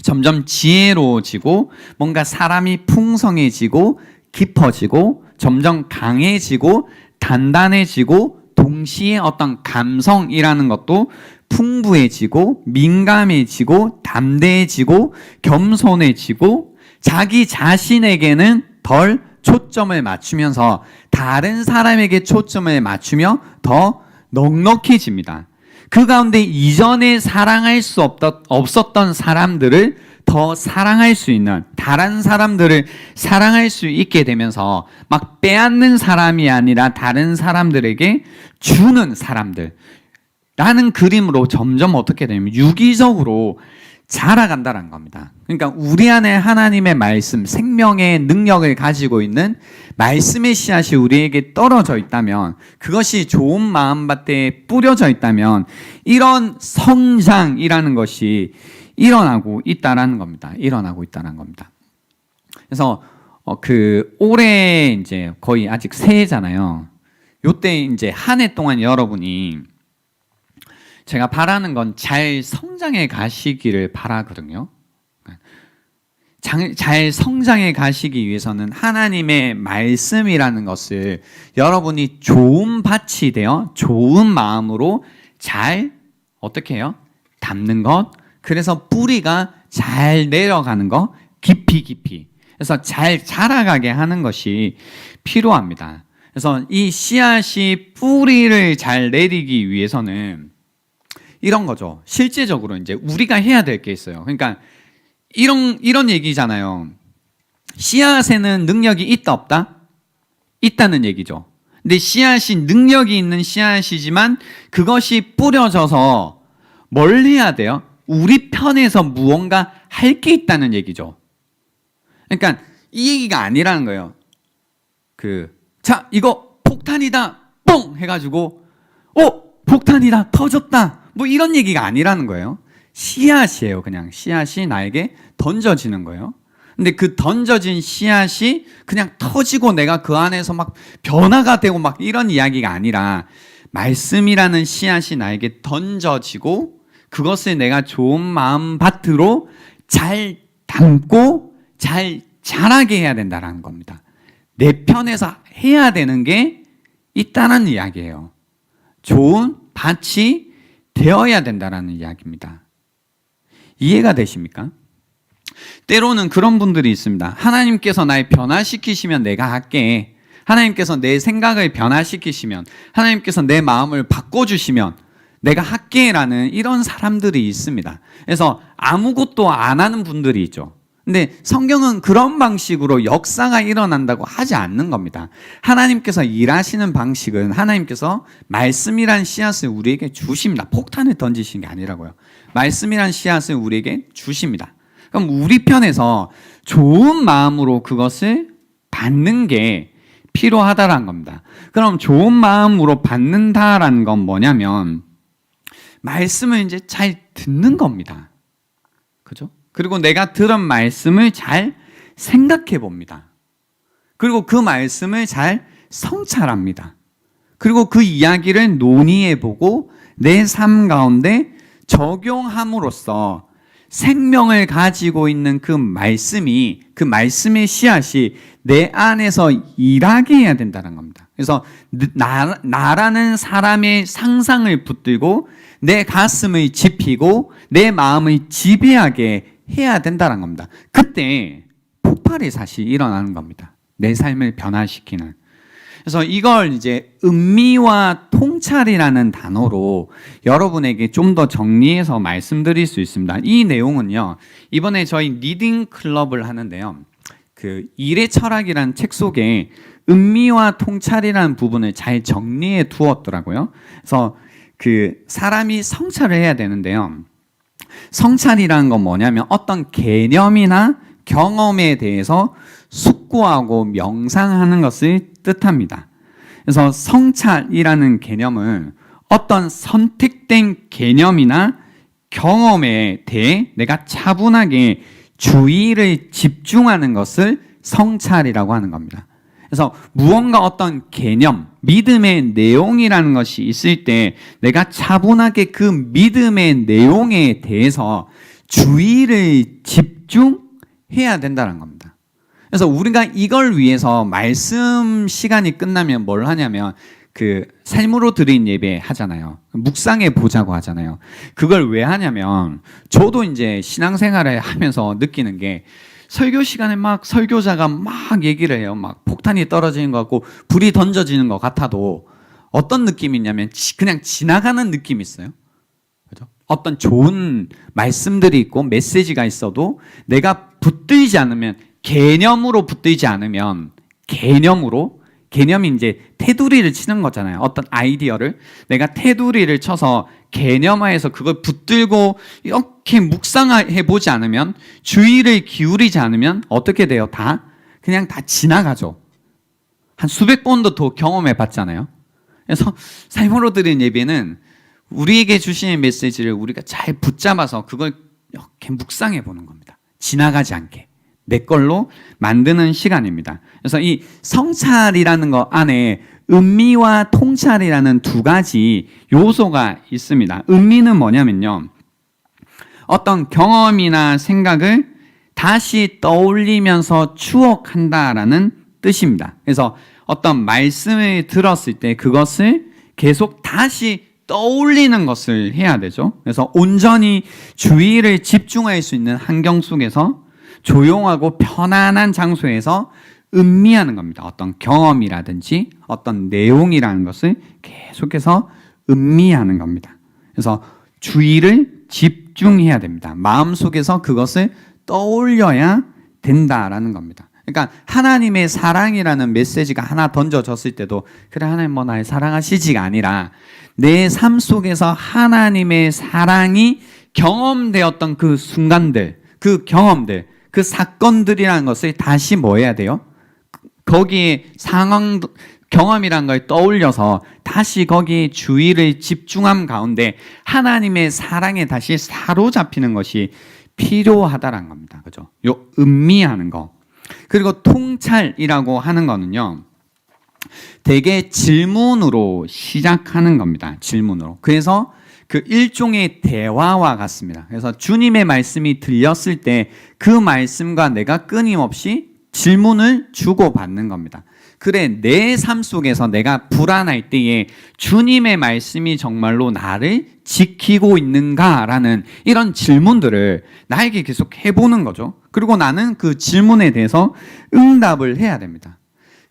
[SPEAKER 2] 점점 지혜로워지고 뭔가 사람이 풍성해지고 깊어지고 점점 강해지고 단단해지고 동시에 어떤 감성이라는 것도 풍부해지고 민감해지고 담대해지고 겸손해지고 자기 자신에게는 덜 초점을 맞추면서 다른 사람에게 초점을 맞추며 더 넉넉해집니다. 그 가운데 이전에 사랑할 수 없었던 사람들을 더 사랑할 수 있는, 다른 사람들을 사랑할 수 있게 되면서 막 빼앗는 사람이 아니라 다른 사람들에게 주는 사람들 라는 그림으로 점점 어떻게 되냐면 유기적으로 자라간다는 겁니다. 그러니까 우리 안에 하나님의 말씀, 생명의 능력을 가지고 있는 말씀의 씨앗이 우리에게 떨어져 있다면, 그것이 좋은 마음밭에 뿌려져 있다면 이런 성장이라는 것이 일어나고 있다라는 겁니다. 일어나고 있다는 겁니다. 그래서 올해 이제 거의 아직 새해잖아요. 요때 이제 한 해 동안 여러분이 제가 바라는 건 잘 성장해 가시기를 바라거든요. 잘 성장해 가시기 위해서는 하나님의 말씀이라는 것을 여러분이 좋은 밭이 되어 좋은 마음으로 잘 어떻게 해요? 담는 것, 그래서 뿌리가 잘 내려가는 것, 깊이 그래서 잘 자라가게 하는 것이 필요합니다. 그래서 이 씨앗이 뿌리를 잘 내리기 위해서는 이런 거죠. 실제적으로 이제 우리가 해야 될 게 있어요. 그러니까 이런 얘기잖아요. 씨앗에는 능력이 있다 없다? 있다는 얘기죠. 근데 씨앗이 능력이 있는 씨앗이지만 그것이 뿌려져서 뭘 해야 돼요? 우리 편에서 무언가 할 게 있다는 얘기죠. 그러니까 이 얘기가 아니라는 거예요. 자, 이거 폭탄이다, 뻥 해가지고 폭탄이다, 터졌다, 뭐 이런 얘기가 아니라는 거예요. 씨앗이에요. 그냥 씨앗이 나에게 던져지는 거예요. 근데 그 던져진 씨앗이 그냥 터지고 내가 그 안에서 막 변화가 되고 막 이런 이야기가 아니라 말씀이라는 씨앗이 나에게 던져지고 그것을 내가 좋은 마음 밭으로 잘 담고 잘 자라게 해야 된다는 겁니다. 내 편에서 해야 되는 게 있다는 이야기예요. 좋은 밭이 되어야 된다는 이야기입니다. 이해가 되십니까? 때로는 그런 분들이 있습니다. 하나님께서 날 변화시키시면 내가 할게. 하나님께서 내 생각을 변화시키시면, 하나님께서 내 마음을 바꿔주시면 내가 할게라는 이런 사람들이 있습니다. 그래서 아무것도 안 하는 분들이 있죠. 근데 성경은 그런 방식으로 역사가 일어난다고 하지 않는 겁니다. 하나님께서 일하시는 방식은 하나님께서 말씀이란 씨앗을 우리에게 주십니다. 폭탄을 던지신 게 아니라고요. 말씀이란 씨앗을 우리에게 주십니다. 그럼 우리 편에서 좋은 마음으로 그것을 받는 게 필요하다라는 겁니다. 그럼 좋은 마음으로 받는다라는 건 뭐냐면 말씀을 이제 잘 듣는 겁니다. 그죠? 그리고 내가 들은 말씀을 잘 생각해 봅니다. 그리고 그 말씀을 잘 성찰합니다. 그리고 그 이야기를 논의해 보고 내 삶 가운데 적용함으로써 생명을 가지고 있는 그 말씀이, 그 말씀의 씨앗이 내 안에서 일하게 해야 된다는 겁니다. 그래서 나라는 사람의 상상을 붙들고 내 가슴을 짚히고 내 마음을 지배하게 해야 된다는 겁니다. 그때 폭발이 사실 일어나는 겁니다. 내 삶을 변화시키는. 그래서 이걸 이제 음미와 통찰이라는 단어로 여러분에게 좀 더 정리해서 말씀드릴 수 있습니다. 이 내용은요, 이번에 저희 리딩 클럽을 하는데요, 그 일의 철학이라는 책 속에 음미와 통찰이라는 부분을 잘 정리해 두었더라고요. 그래서 그 사람이 성찰을 해야 되는데요, 성찰이라는 건 뭐냐면 어떤 개념이나 경험에 대해서 숙고하고 명상하는 것을 뜻합니다. 그래서 성찰이라는 개념은 어떤 선택된 개념이나 경험에 대해 내가 차분하게 주의를 집중하는 것을 성찰이라고 하는 겁니다. 그래서 무언가 어떤 개념, 믿음의 내용이라는 것이 있을 때 내가 차분하게 그 믿음의 내용에 대해서 주의를 집중해야 된다는 겁니다. 그래서 우리가 이걸 위해서 말씀 시간이 끝나면 뭘 하냐면 그 삶으로 드린 예배 하잖아요. 묵상해 보자고 하잖아요. 그걸 왜 하냐면 저도 이제 신앙생활을 하면서 느끼는 게 설교 시간에 막 설교자가 막 얘기를 해요. 막 폭탄이 떨어지는 것 같고 불이 던져지는 것 같아도 어떤 느낌이 있냐면 그냥 지나가는 느낌이 있어요. 그죠? 어떤 좋은 말씀들이 있고 메시지가 있어도 내가 붙들지 않으면, 개념으로 붙들지 않으면, 개념이 이제 테두리를 치는 거잖아요. 어떤 아이디어를 내가 테두리를 쳐서 개념화해서 그걸 붙들고 이렇게 묵상해 보지 않으면, 주의를 기울이지 않으면 어떻게 돼요? 그냥 다 지나가죠. 한 수백 번도 더 경험해 봤잖아요. 그래서 삶으로 드린 예배는 우리에게 주시는 메시지를 우리가 잘 붙잡아서 그걸 이렇게 묵상해 보는 겁니다. 지나가지 않게 내 걸로 만드는 시간입니다. 그래서 이 성찰이라는 것 안에 음미와 통찰이라는 두 가지 요소가 있습니다. 음미는 뭐냐면요, 어떤 경험이나 생각을 다시 떠올리면서 추억한다라는 뜻입니다. 그래서 어떤 말씀을 들었을 때 그것을 계속 다시 떠올리는 것을 해야 되죠. 그래서 온전히 주의를 집중할 수 있는 환경 속에서 조용하고 편안한 장소에서 음미하는 겁니다. 어떤 경험이라든지 어떤 내용이라는 것을 계속해서 음미하는 겁니다. 그래서 주의를 집중해야 됩니다. 마음속에서 그것을 떠올려야 된다라는 겁니다. 그러니까 하나님의 사랑이라는 메시지가 하나 던져졌을 때도 그래 하나님 뭐 날 사랑하시지가 아니라 내 삶 속에서 하나님의 사랑이 경험되었던 그 순간들, 그 경험들, 그 사건들이라는 것을 다시 뭐 해야 돼요? 거기에 상황, 경험이라는 걸 떠올려서 다시 거기에 주의를 집중함 가운데 하나님의 사랑에 다시 사로잡히는 것이 필요하다라는 겁니다. 그죠? 요 음미하는 거. 그리고 통찰이라고 하는 거는요, 대개 질문으로 시작하는 겁니다. 질문으로. 그래서 그 일종의 대화와 같습니다. 그래서 주님의 말씀이 들렸을 때 그 말씀과 내가 끊임없이 질문을 주고받는 겁니다. 그래, 내 삶 속에서 내가 불안할 때에 주님의 말씀이 정말로 나를 지키고 있는가라는 이런 질문들을 나에게 계속 해보는 거죠. 그리고 나는 그 질문에 대해서 응답을 해야 됩니다.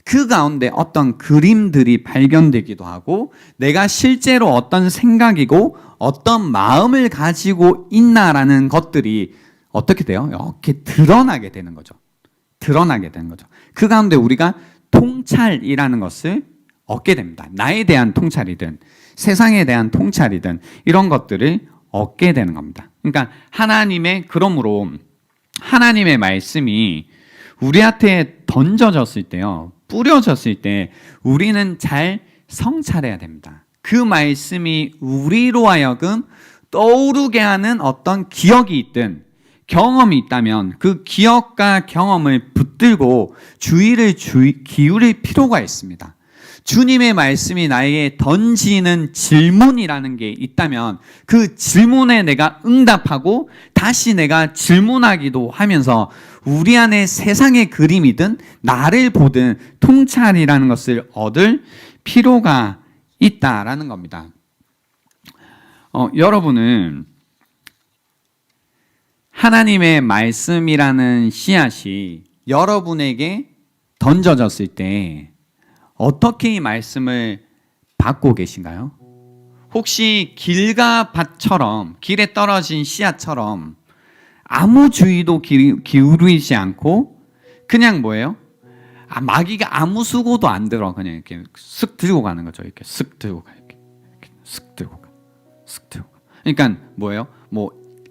[SPEAKER 2] 그 가운데 어떤 그림들이 발견되기도 하고 내가 실제로 어떤 생각이고 어떤 마음을 가지고 있나라는 것들이 어떻게 돼요? 이렇게 드러나게 되는 거죠. 드러나게 되는 거죠. 그 가운데 우리가 통찰이라는 것을 얻게 됩니다. 나에 대한 통찰이든 세상에 대한 통찰이든 이런 것들을 얻게 되는 겁니다. 그러니까 그러므로 하나님의 말씀이 우리한테 던져졌을 때요, 뿌려졌을 때 우리는 잘 성찰해야 됩니다. 그 말씀이 우리로 하여금 떠오르게 하는 어떤 기억이 있든 경험이 있다면 그 기억과 경험을 붙들고 주의를 기울일 필요가 있습니다. 주님의 말씀이 나에게 던지는 질문이라는 게 있다면 그 질문에 내가 응답하고 다시 내가 질문하기도 하면서 우리 안에 세상의 그림이든 나를 보든 통찰이라는 것을 얻을 필요가 있다라는 겁니다. 여러분은 하나님의 말씀이라는 씨앗이 여러분에게 던져졌을 때 어떻게 이 말씀을 받고 계신가요? 혹시 길과 밭처럼 길에 떨어진 씨앗처럼 아무 주의도 기울이지 않고 그냥 뭐예요? 마귀가 아무 수고도 안 들어 그냥 이렇게 쓱 들고 가는 거죠. 이렇게 쓱 들고 가, 이렇게 쓱 들고 가, 쓱 들고 가. 그러니까 뭐예요?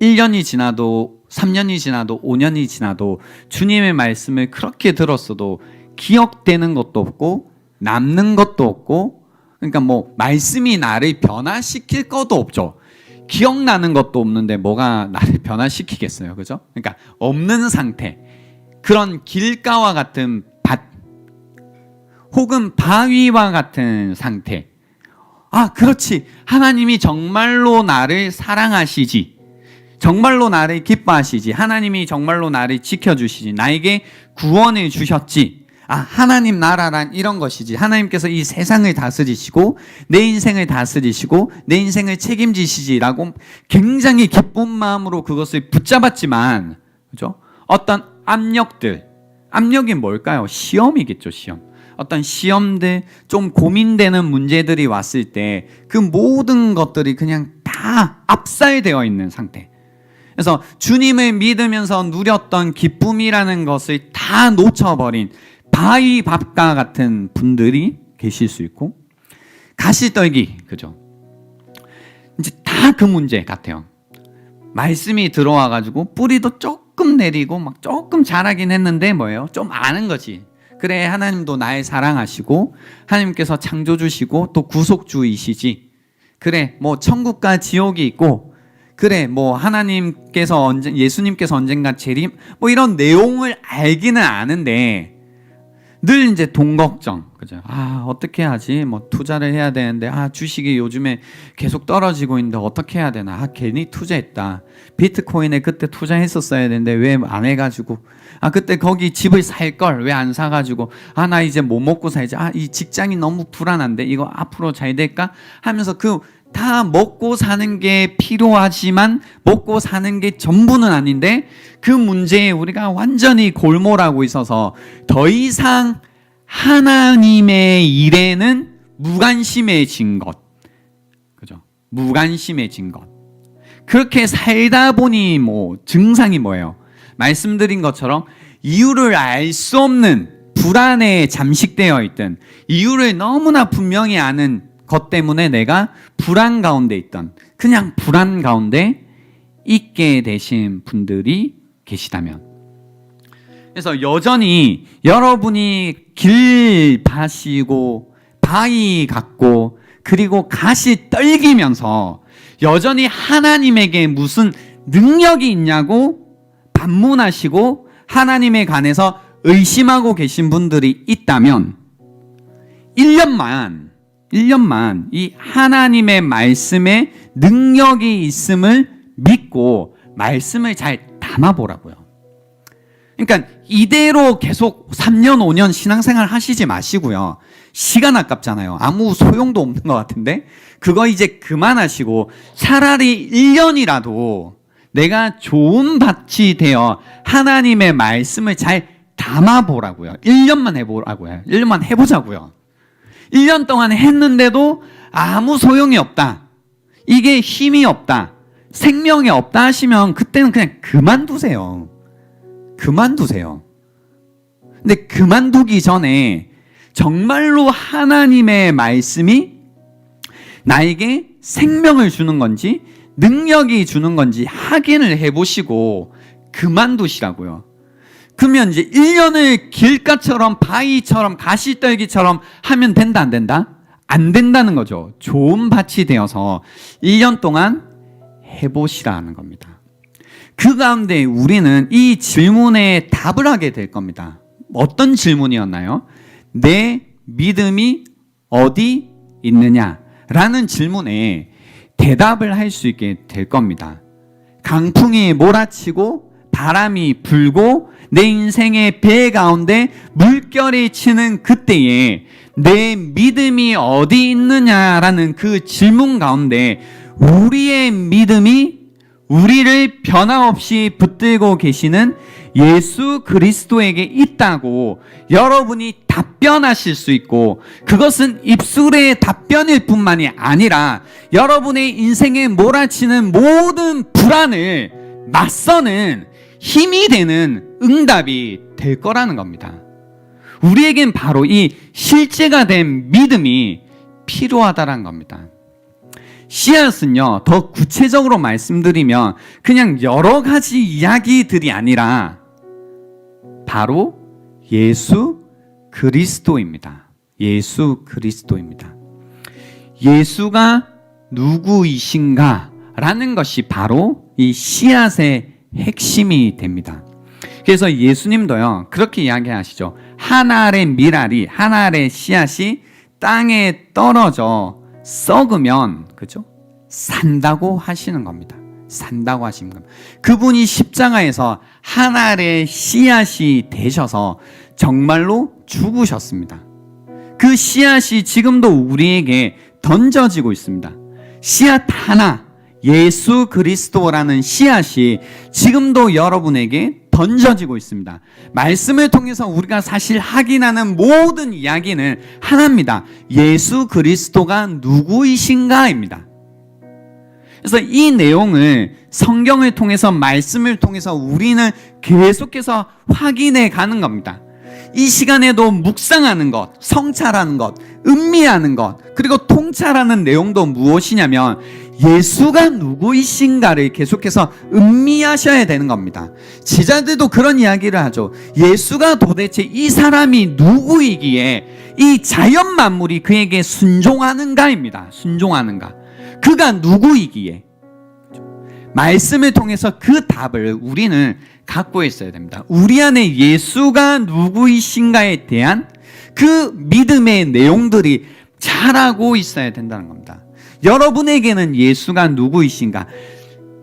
[SPEAKER 2] 1년이 지나도 3년이 지나도 5년이 지나도 주님의 말씀을 그렇게 들었어도 기억되는 것도 없고 남는 것도 없고, 그러니까 말씀이 나를 변화시킬 것도 없죠. 기억나는 것도 없는데 뭐가 나를 변화시키겠어요, 그죠? 그러니까 없는 상태, 그런 길가와 같은 밭 혹은 바위와 같은 상태. 그렇지, 하나님이 정말로 나를 사랑하시지, 정말로 나를 기뻐하시지, 하나님이 정말로 나를 지켜주시지, 나에게 구원을 주셨지, 하나님 나라란 이런 것이지, 하나님께서 이 세상을 다스리시고 내 인생을 다스리시고 내 인생을 책임지시지라고 굉장히 기쁜 마음으로 그것을 붙잡았지만, 그죠? 어떤 압력이 뭘까요? 시험이겠죠, 시험. 어떤 시험들, 좀 고민되는 문제들이 왔을 때 그 모든 것들이 그냥 다 압살되어 있는 상태. 그래서 주님을 믿으면서 누렸던 기쁨이라는 것을 다 놓쳐버린 바위밥과 같은 분들이 계실 수 있고, 가시떨기, 그죠? 이제 다 그 문제 같아요. 말씀이 들어와가지고 뿌리도 조금 내리고 막 조금 자라긴 했는데 뭐예요? 좀 아는 거지. 그래, 하나님도 나를 사랑하시고 하나님께서 창조주시고 또 구속주이시지. 그래, 천국과 지옥이 있고, 그래, 하나님께서 예수님께서 언젠가 재림, 이런 내용을 알기는 아는데 늘 이제 돈 걱정, 그죠? 어떻게 하지? 투자를 해야 되는데, 주식이 요즘에 계속 떨어지고 있는데 어떻게 해야 되나? 괜히 투자했다. 비트코인에 그때 투자했었어야 되는데 왜 안 해가지고, 그때 거기 집을 살 걸 왜 안 사가지고, 나 이제 뭐 먹고 살지? 이 직장이 너무 불안한데 이거 앞으로 잘 될까? 하면서 다 먹고 사는 게 필요하지만 먹고 사는 게 전부는 아닌데 그 문제에 우리가 완전히 골몰하고 있어서 더 이상 하나님의 일에는 무관심해진 것, 그죠? 무관심해진 것. 그렇게 살다 보니 증상이 뭐예요? 말씀드린 것처럼 이유를 알 수 없는 불안에 잠식되어 있던, 이유를 너무나 분명히 아는 것 때문에 내가 불안 가운데 있던, 그냥 불안 가운데 있게 되신 분들이 계시다면, 그래서 여전히 여러분이 길밭이고 바위 같고 그리고 가시 떨기면서 여전히 하나님에게 무슨 능력이 있냐고 반문하시고 하나님에 관해서 의심하고 계신 분들이 있다면 1년만 1년만 이 하나님의 말씀에 능력이 있음을 믿고 말씀을 잘 담아보라고요. 그러니까 이대로 계속 3년, 5년 신앙생활 하시지 마시고요. 시간 아깝잖아요. 아무 소용도 없는 것 같은데 그거 이제 그만하시고 차라리 1년이라도 내가 좋은 밭이 되어 하나님의 말씀을 잘 담아보라고요. 1년만 해보라고요. 1년만 해보자고요. 1년 동안 했는데도 아무 소용이 없다. 이게 힘이 없다. 생명이 없다 하시면 그때는 그냥 그만두세요. 그만두세요. 근데 그만두기 전에 정말로 하나님의 말씀이 나에게 생명을 주는 건지 능력이 주는 건지 확인을 해보시고 그만두시라고요. 그러면 이제 1년을 길가처럼 바위처럼 가시떨기처럼 하면 된다 안 된다? 안 된다는 거죠. 좋은 밭이 되어서 1년 동안 해보시라는 겁니다. 그 가운데 우리는 이 질문에 답을 하게 될 겁니다. 어떤 질문이었나요? 내 믿음이 어디 있느냐라는 질문에 대답을 할 수 있게 될 겁니다. 강풍이 몰아치고 바람이 불고 내 인생의 배 가운데 물결이 치는 그때에 내 믿음이 어디 있느냐라는 그 질문 가운데 우리의 믿음이 우리를 변함없이 붙들고 계시는 예수 그리스도에게 있다고 여러분이 답변하실 수 있고 그것은 입술의 답변일 뿐만이 아니라 여러분의 인생에 몰아치는 모든 불안을 맞서는 힘이 되는 응답이 될 거라는 겁니다. 우리에겐 바로 이 실제가 된 믿음이 필요하다는 겁니다. 씨앗은요, 더 구체적으로 말씀드리면 그냥 여러 가지 이야기들이 아니라 바로 예수 그리스도입니다. 예수 그리스도입니다. 예수가 누구이신가? 라는 것이 바로 이 씨앗의 핵심이 됩니다. 그래서 예수님도요, 그렇게 이야기하시죠. 하나 알의 밀알이, 하나 알의 씨앗이 땅에 떨어져 썩으면, 그죠? 산다고 하시는 겁니다. 산다고 하시는 겁니다. 그분이 십자가에서 하나 알의 씨앗이 되셔서 정말로 죽으셨습니다. 그 씨앗이 지금도 우리에게 던져지고 있습니다. 씨앗 하나, 예수 그리스도라는 씨앗이 지금도 여러분에게 던져지고 있습니다. 말씀을 통해서 우리가 사실 확인하는 모든 이야기는 하나입니다. 예수 그리스도가 누구이신가입니다. 그래서 이 내용을 성경을 통해서 말씀을 통해서 우리는 계속해서 확인해 가는 겁니다. 이 시간에도 묵상하는 것, 성찰하는 것, 음미하는 것, 그리고 통찰하는 내용도 무엇이냐면 예수가 누구이신가를 계속해서 음미하셔야 되는 겁니다. 지자들도 그런 이야기를 하죠. 예수가 도대체 이 사람이 누구이기에 이 자연 만물이 그에게 순종하는가입니다. 순종하는가. 그가 누구이기에. 말씀을 통해서 그 답을 우리는 갖고 있어야 됩니다. 우리 안에 예수가 누구이신가에 대한 그 믿음의 내용들이 자라고 있어야 된다는 겁니다. 여러분에게는 예수가 누구이신가?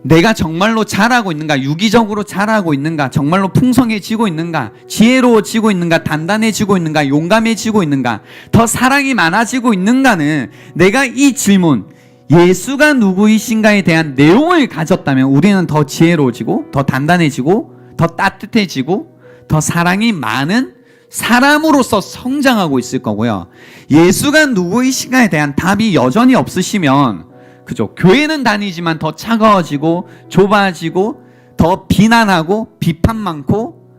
[SPEAKER 2] 내가 정말로 잘하고 있는가? 유기적으로 잘하고 있는가? 정말로 풍성해지고 있는가? 지혜로워지고 있는가? 단단해지고 있는가? 용감해지고 있는가? 더 사랑이 많아지고 있는가는 내가 이 질문, 예수가 누구이신가에 대한 내용을 가졌다면 우리는 더 지혜로워지고 더 단단해지고 더 따뜻해지고 더 사랑이 많은 사람으로서 성장하고 있을 거고요. 예수가 누구이신가에 대한 답이 여전히 없으시면 그죠? 교회는 다니지만 더 차가워지고 좁아지고 더 비난하고 비판 많고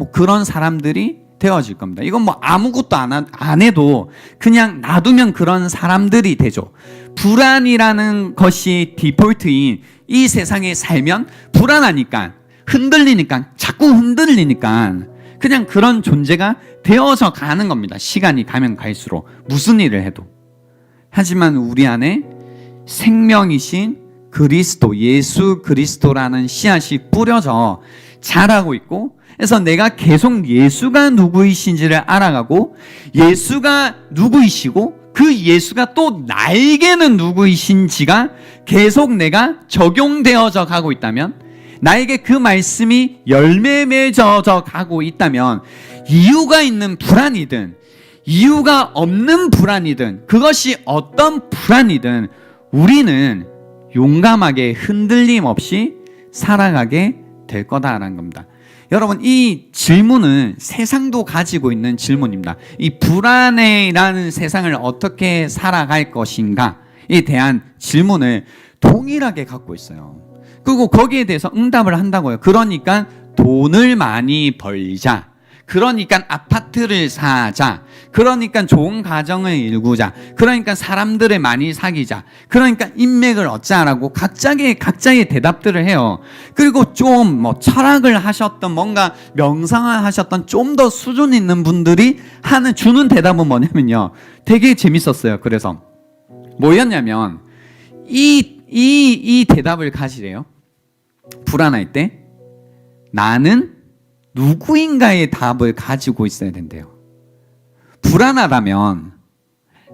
[SPEAKER 2] 뭐 그런 사람들이 되어질 겁니다. 이건 뭐 아무것도 안 해도 그냥 놔두면 그런 사람들이 되죠. 불안이라는 것이 디폴트인 이 세상에 살면 불안하니까 흔들리니까 자꾸 흔들리니까 그냥 그런 존재가 되어서 가는 겁니다. 시간이 가면 갈수록 무슨 일을 해도. 하지만 우리 안에 생명이신 그리스도, 예수 그리스도라는 씨앗이 뿌려져 자라고 있고, 그래서 내가 계속 예수가 누구이신지를 알아가고 예수가 누구이시고 그 예수가 또 나에게는 누구이신지가 계속 내가 적용되어져 가고 있다면, 나에게 그 말씀이 열매 맺어져 가고 있다면, 이유가 있는 불안이든 이유가 없는 불안이든 그것이 어떤 불안이든 우리는 용감하게 흔들림 없이 살아가게 될 거다라는 겁니다. 여러분, 이 질문은 세상도 가지고 있는 질문입니다. 이 불안이라는 세상을 어떻게 살아갈 것인가에 대한 질문을 동일하게 갖고 있어요. 그리고 거기에 대해서 응답을 한다고요. 그러니까 돈을 많이 벌자, 그러니까 아파트를 사자, 그러니까 좋은 가정을 일구자, 그러니까 사람들을 많이 사귀자, 그러니까 인맥을 얻자라고 각자의 대답들을 해요. 그리고 좀 철학을 하셨던, 뭔가 명상을 하셨던 좀 더 수준 있는 분들이 주는 대답은 뭐냐면요, 되게 재밌었어요. 그래서 뭐였냐면 이 대답을 가지래요. 불안할 때 나는 누구인가의 답을 가지고 있어야 된대요. 불안하다면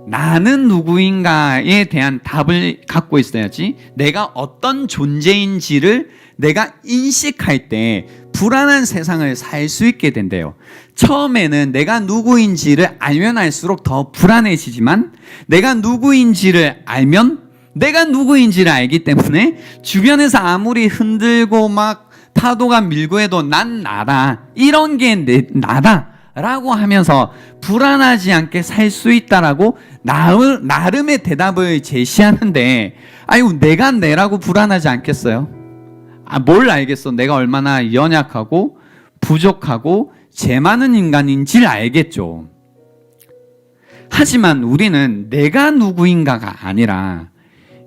[SPEAKER 2] 나는 누구인가에 대한 답을 갖고 있어야지, 내가 어떤 존재인지를 내가 인식할 때 불안한 세상을 살 수 있게 된대요. 처음에는 내가 누구인지를 알면 알수록 더 불안해지지만, 내가 누구인지를 알기 때문에 주변에서 아무리 흔들고 막 파도가 밀고 해도 난 나다, 이런 게 나다라고 하면서 불안하지 않게 살 수 있다라고 나름의 대답을 제시하는데, 아유, 내가 내라고 불안하지 않겠어요? 뭘 알겠어? 내가 얼마나 연약하고 부족하고 죄 많은 인간인지를 알겠죠. 하지만 우리는 내가 누구인가가 아니라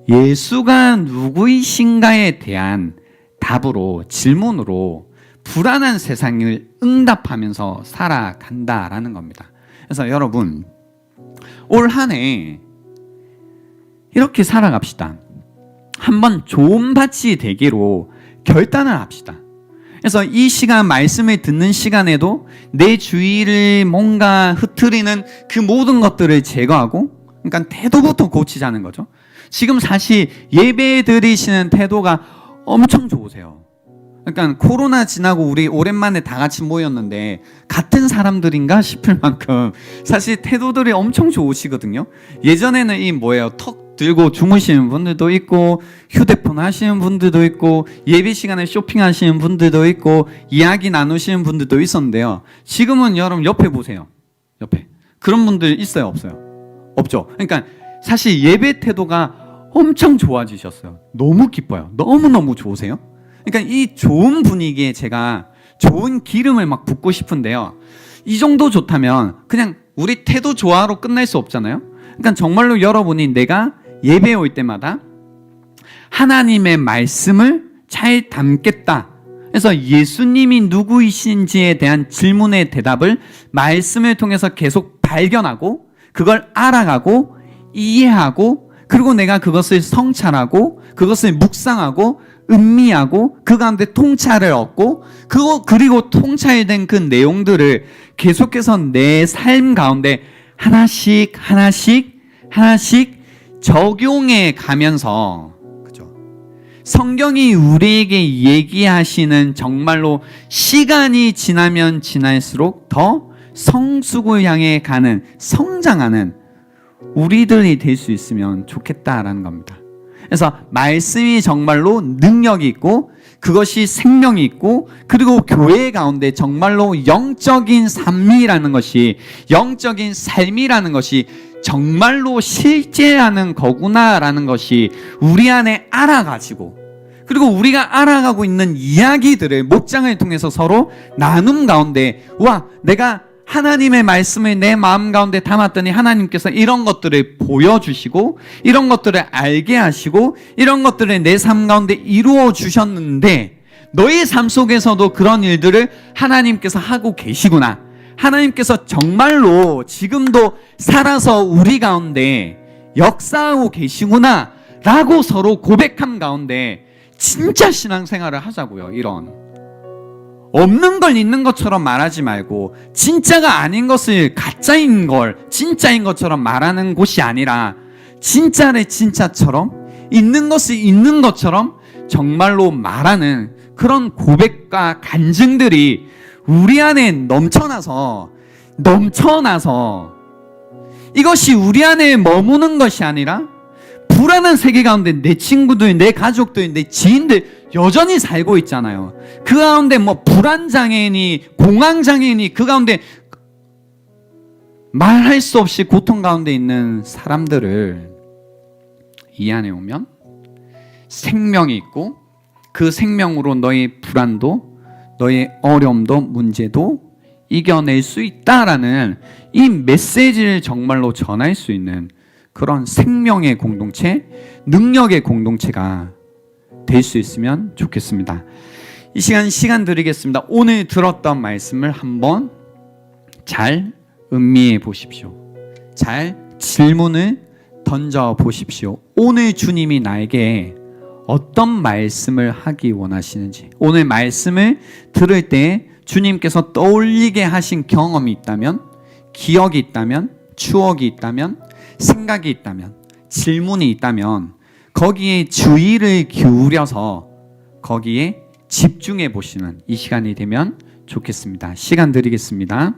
[SPEAKER 2] 예수가 누구이신가에 대한 답으로, 질문으로 불안한 세상을 응답하면서 살아간다라는 겁니다. 그래서 여러분, 올 한 해 이렇게 살아갑시다. 한번 좋은 밭이 되기로 결단을 합시다. 그래서 이 시간, 말씀을 듣는 시간에도 내 주위를 뭔가 흐트리는 그 모든 것들을 제거하고, 그러니까 태도부터 고치자는 거죠. 지금 사실 예배 드리시는 태도가 엄청 좋으세요. 그러니까 코로나 지나고 우리 오랜만에 다 같이 모였는데 같은 사람들인가 싶을 만큼 사실 태도들이 엄청 좋으시거든요. 예전에는 턱 들고 주무시는 분들도 있고, 휴대폰 하시는 분들도 있고, 예배 시간에 쇼핑하시는 분들도 있고, 이야기 나누시는 분들도 있었는데요. 지금은 여러분 옆에 보세요. 옆에 그런 분들 있어요, 없어요? 없죠. 그러니까 사실 예배 태도가 엄청 좋아지셨어요. 너무 기뻐요. 너무너무 좋으세요. 그러니까 이 좋은 분위기에 제가 좋은 기름을 막 붓고 싶은데요, 이 정도 좋다면 그냥 우리 태도 조화로 끝날 수 없잖아요. 그러니까 정말로 여러분이 내가 예배에 올 때마다 하나님의 말씀을 잘 담겠다, 그래서 예수님이 누구이신지에 대한 질문의 대답을 말씀을 통해서 계속 발견하고, 그걸 알아가고 이해하고, 그리고 내가 그것을 성찰하고, 그것을 묵상하고 음미하고, 그 가운데 통찰을 얻고, 그리고 통찰된 그 내용들을 계속해서 내 삶 가운데 하나씩 적용해 가면서, 그죠? 성경이 우리에게 얘기하시는, 정말로 시간이 지나면 지날수록 더 성숙을 향해 가는, 성장하는 우리들이 될 수 있으면 좋겠다라는 겁니다. 그래서 말씀이 정말로 능력이 있고, 그것이 생명이 있고, 그리고 교회 가운데 정말로 영적인 삶이라는 것이, 영적인 삶이라는 것이 정말로 실제하는 거구나라는 것이 우리 안에 알아가지고, 그리고 우리가 알아가고 있는 이야기들을 목장을 통해서 서로 나눔 가운데, 와, 내가 하나님의 말씀을 내 마음 가운데 담았더니 하나님께서 이런 것들을 보여주시고, 이런 것들을 알게 하시고, 이런 것들을 내 삶 가운데 이루어 주셨는데, 너의 삶 속에서도 그런 일들을 하나님께서 하고 계시구나, 하나님께서 정말로 지금도 살아서 우리 가운데 역사하고 계시구나 라고 서로 고백함 가운데 진짜 신앙생활을 하자고요. 이런 없는 걸 있는 것처럼 말하지 말고 진짜가 아닌 것을 가짜인 걸 진짜인 것처럼 말하는 곳이 아니라 진짜를 진짜처럼 있는 것을 있는 것처럼 정말로 말하는 그런 고백과 간증들이 우리 안에 넘쳐나서 이것이 우리 안에 머무는 것이 아니라 불안한 세계 가운데 내 친구들, 내 가족들, 내 지인들 여전히 살고 있잖아요. 그 가운데 뭐 불안장애인이, 공황장애인이 그 가운데 말할 수 없이 고통 가운데 있는 사람들을 이 안에 오면 생명이 있고 그 생명으로 너의 불안도, 너의 어려움도, 문제도 이겨낼 수 있다라는 이 메시지를 정말로 전할 수 있는 그런 생명의 공동체, 능력의 공동체가 될 수 있으면 좋겠습니다. 이 시간 드리겠습니다. 오늘 들었던 말씀을 한번 잘 음미해 보십시오. 잘 질문을 던져 보십시오. 오늘 주님이 나에게 어떤 말씀을 하기 원하시는지, 오늘 말씀을 들을 때 주님께서 떠올리게 하신 경험이 있다면, 기억이 있다면, 추억이 있다면, 생각이 있다면, 질문이 있다면 거기에 주의를 기울여서 거기에 집중해 보시는 이 시간이 되면 좋겠습니다. 시간 드리겠습니다.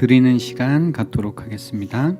[SPEAKER 2] 드리는 시간 갖도록 하겠습니다.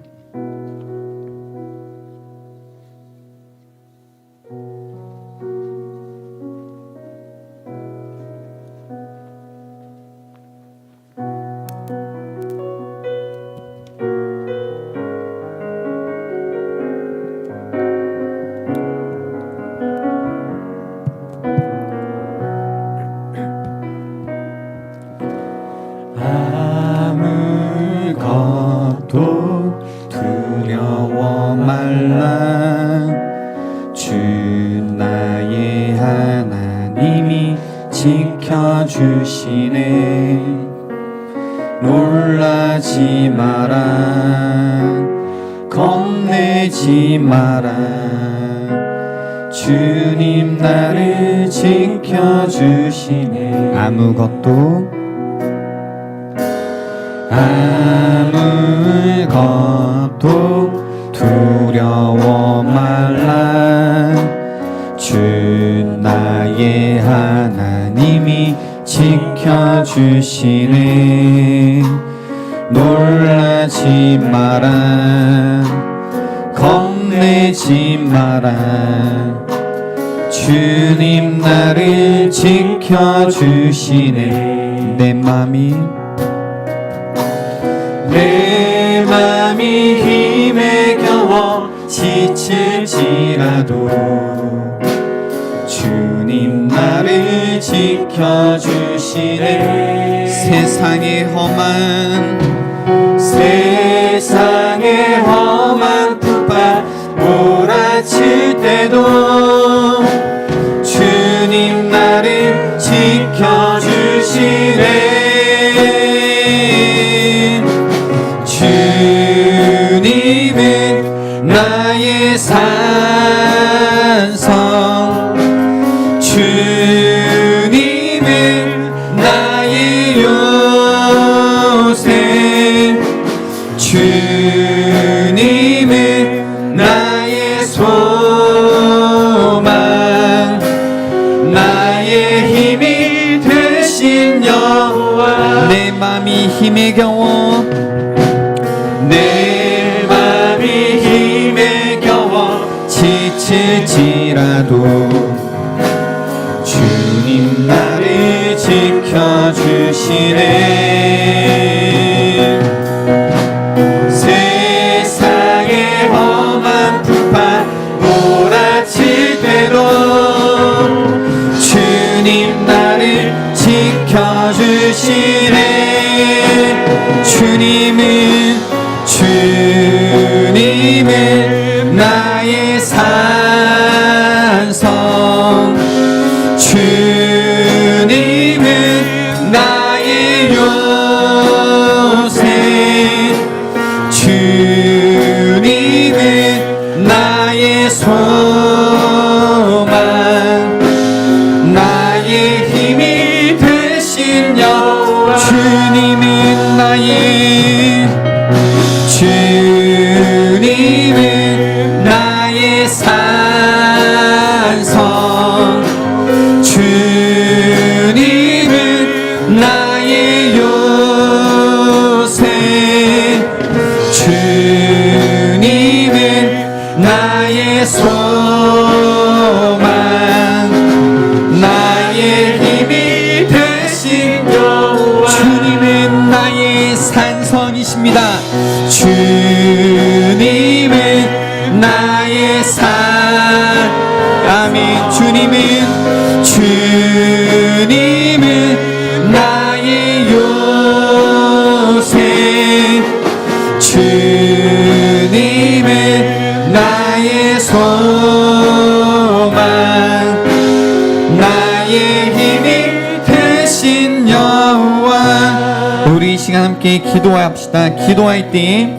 [SPEAKER 2] 하나님이 지켜주시네. 놀라지 마라, 겁내지 마라, 주님 나를 지켜주시네. 아무것도 두려워 말라, 주 나의 하나님이 지켜주시네. 놀라지 마라, 겁내지 마라, 주님 나를 지켜주시네. 내 맘이 힘에 겨워 지칠지라도 주님 나를 지켜주시네. 세상의 험한 푸파 몰아칠 때도 주님 나를 지켜주시네. 주님은 나의 산성, 주님은 나의 요새, 주님은 나의 소망, 나의 힘이 되신 여호와. 내 맘이 힘에 겨워, 내 맘이 힘에 겨워 지칠지라도 주님 나를 지켜주시네. 세상의 험한 푸파 몰아칠 때도 주님 나를 지켜주시네. 주님은 나의 산성, 주님은 나의 요새, 주님은 나의 소망, 나의 힘이 되신 여호와. 주님은 나의 산성, 주님은 나의 요새, 주님은 나의 소망, 나의 힘이 되신 여호와. 주님은 나의 산성이십니다. 주님은 나의 아멘. 주님은 나의 요새, 주님은 나의 소망, 나의 힘이 되신 여호와. 우리 이 시간 함께 기도합시다. 기도할 때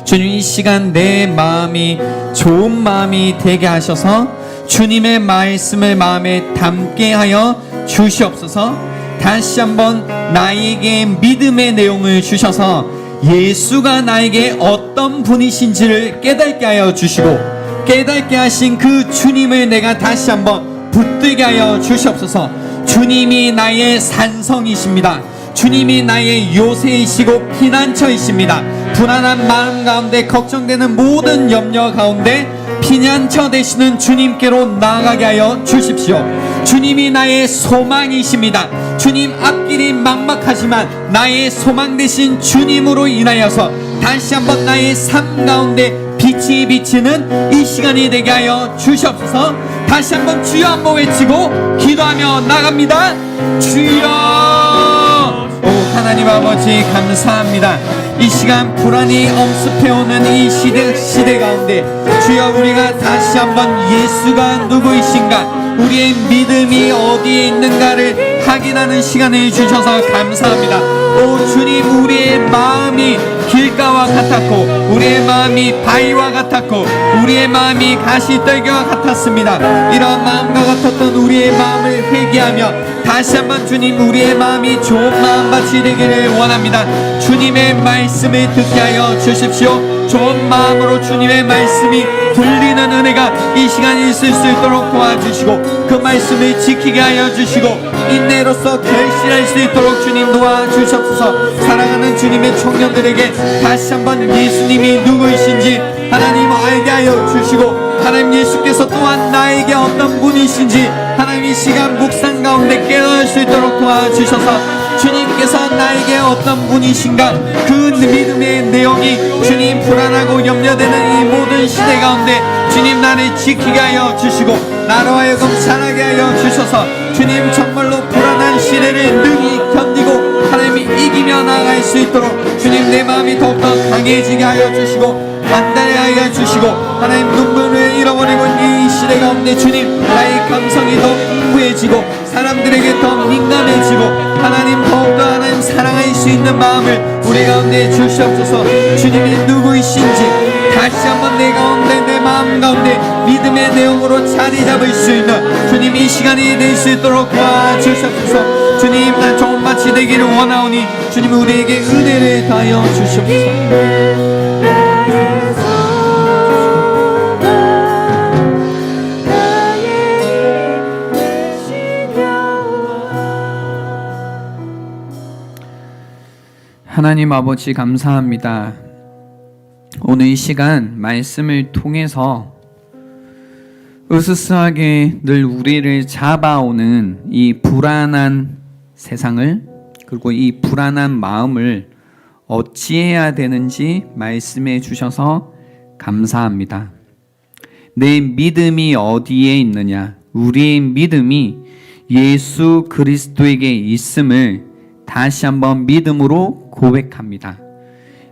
[SPEAKER 2] 주님, 이 시간 내 마음이 좋은 마음이 되게 하셔서 주님의 말씀을 마음에 담게 하여 주시옵소서. 다시 한번 나에게 믿음의 내용을 주셔서 예수가 나에게 어떤 분이신지를 깨닫게 하여 주시고, 깨닫게 하신 그 주님을 내가 다시 한번 붙들게 하여 주시옵소서. 주님이 나의 산성이십니다. 주님이 나의 요새이시고 피난처이십니다. 불안한 마음 가운데, 걱정되는 모든 염려 가운데 피난처 되시는 주님께로 나아가게 하여 주십시오. 주님이 나의 소망이십니다. 주님, 앞길이 막막하지만 나의 소망 되신 주님으로 인하여서 다시 한번 나의 삶 가운데 빛이 비치는 이 시간이 되게 하여 주시옵소서. 다시 한번 주여 한번 외치고 기도하며 나갑니다. 주여. 오 하나님 아버지, 감사합니다. 이 시간 불안이 엄습해오는 이 시대 가운데 주여, 우리가 다시 한번 예수가 누구이신가, 우리의 믿음이 어디에 있는가를 확인하는 시간을 주셔서 감사합니다. 오 주님, 우리의 마음이 길가와 같았고 우리의 마음이 바위와 같았고 우리의 마음이 가시떨기와 같았습니다. 이러한 마음과 같았던 우리의 마음을 회개하며 다시 한번 주님, 우리의 마음이 좋은 마음밭이 되기를 원합니다. 주님의 말씀을 듣게 하여 주십시오. 좋은 마음으로 주님의 말씀이 들리는 은혜가 이 시간에 있을 수 있도록 도와주시고 그 말씀을 지키게 하여 주시고 인내로서 결실할 수 있도록 주님 도와주시옵소서. 사랑하는 주님의 청년들에게 다시 한번 예수님이 누구이신지 하나님 알게 하여 주시고 하나님 예수께서 또한 나에게 어떤 분이신지 하나님 이 시간 묵상 가운데 깨달을 수 있도록 도와주셔서 주님께서 나에게 어떤 분이신가 그 믿음의 내용이 주님 불안하고 염려되는 이 모든 시대 가운데 주님 나를 지키게 하여 주시고 나로 하여금 자라게 하여 주셔서 주님 정말로 불안한 시대를 능히 견디고 하나님이 이기며 나아갈 수 있도록 주님 내 마음이 더욱더 강해지게 하여 주시고 단단히 하여 주시고 하나님 눈물을 잃어버리고 있는 이 시대 가운데 주님 나의 감성이 더 풍부해지고 사람들에게 더 민감해지고 하나님 더욱더 하나님 사랑할 수 있는 마음을 우리 가운데 주시옵소서. 주님이 누구이신지 다시 한번 내 가운데 내 마음 가운데 믿음의 내용으로 자리 잡을 수 있는 주님 이 시간이 될 수 있도록 도와주시옵소서. 주님 난 좋은 마치 되기를 원하오니 주님 우리에게 은혜를 다하여 주시옵소서. 하나님 아버지 감사합니다. 오늘 이 시간 말씀을 통해서 으스스하게 늘 우리를 잡아오는 이 불안한 세상을 그리고 이 불안한 마음을 어찌해야 되는지 말씀해 주셔서 감사합니다. 내 믿음이 어디에 있느냐? 우리의 믿음이 예수 그리스도에게 있음을 다시 한번 믿음으로 고백합니다.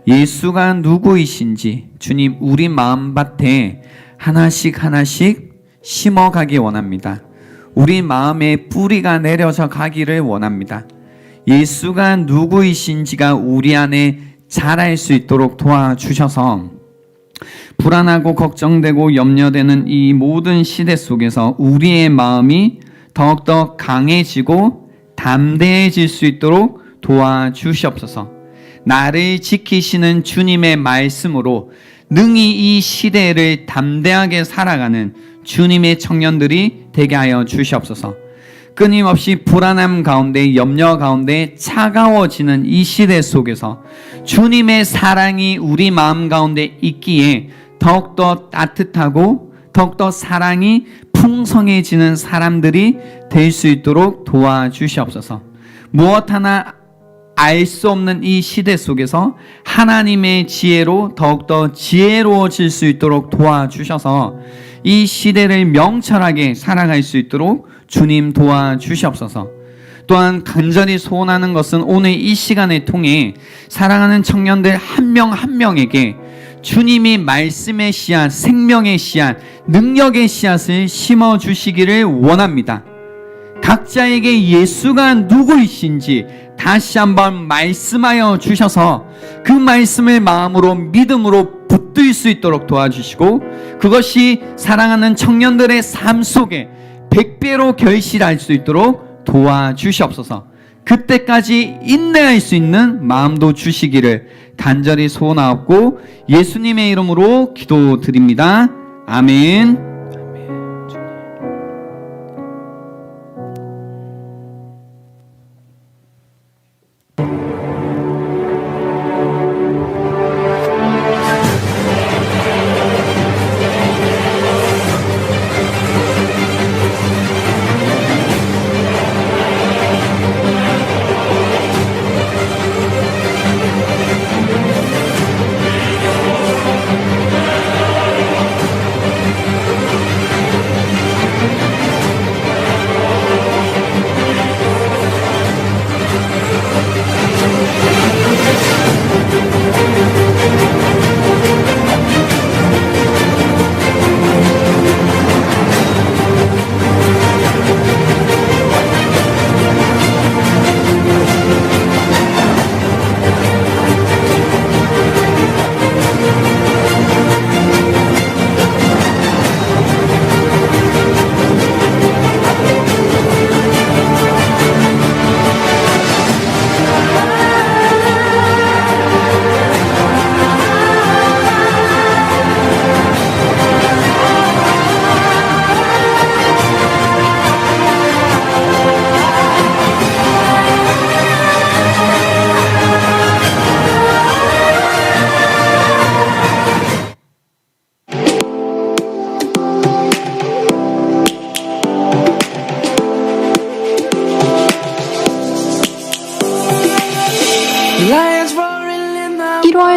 [SPEAKER 2] 예수가 누구이신지 주님 우리 마음밭에 하나씩 하나씩 심어가기 원합니다. 우리 마음에 뿌리가 내려져 가기를 원합니다. 예수가 누구이신지가 우리 안에 자랄 수 있도록 도와주셔서 불안하고 걱정되고 염려되는 이 모든 시대 속에서 우리의 마음이 더욱더 강해지고 담대해질 수 있도록 도와주시옵소서. 나를 지키시는 주님의 말씀으로 능히 이 시대를 담대하게 살아가는 주님의 청년들이 되게 하여 주시옵소서. 끊임없이 불안함 가운데 염려 가운데 차가워지는 이 시대 속에서 주님의 사랑이 우리 마음 가운데 있기에 더욱더 따뜻하고 더욱더 사랑이 풍성해지는 사람들이 될 수 있도록 도와주시옵소서. 무엇 하나 알 수 없는 이 시대 속에서 하나님의 지혜로 더욱더 지혜로워질 수 있도록 도와주셔서 이 시대를 명철하게 살아갈 수 있도록 주님 도와주시옵소서. 또한 간절히 소원하는 것은 오늘 이 시간을 통해 사랑하는 청년들 한 명 한 명에게 주님이 말씀의 씨앗, 생명의 씨앗, 능력의 씨앗을 심어주시기를 원합니다. 각자에게 예수가 누구이신지 다시 한번 말씀하여 주셔서 그 말씀을 마음으로 믿음으로 붙들 수 있도록 도와주시고 그것이 사랑하는 청년들의 삶 속에 100배로 결실할 수 있도록 도와주시옵소서. 그때까지 인내할 수 있는 마음도 주시기를 간절히 소원하옵고 예수님의 이름으로 기도드립니다. 아멘.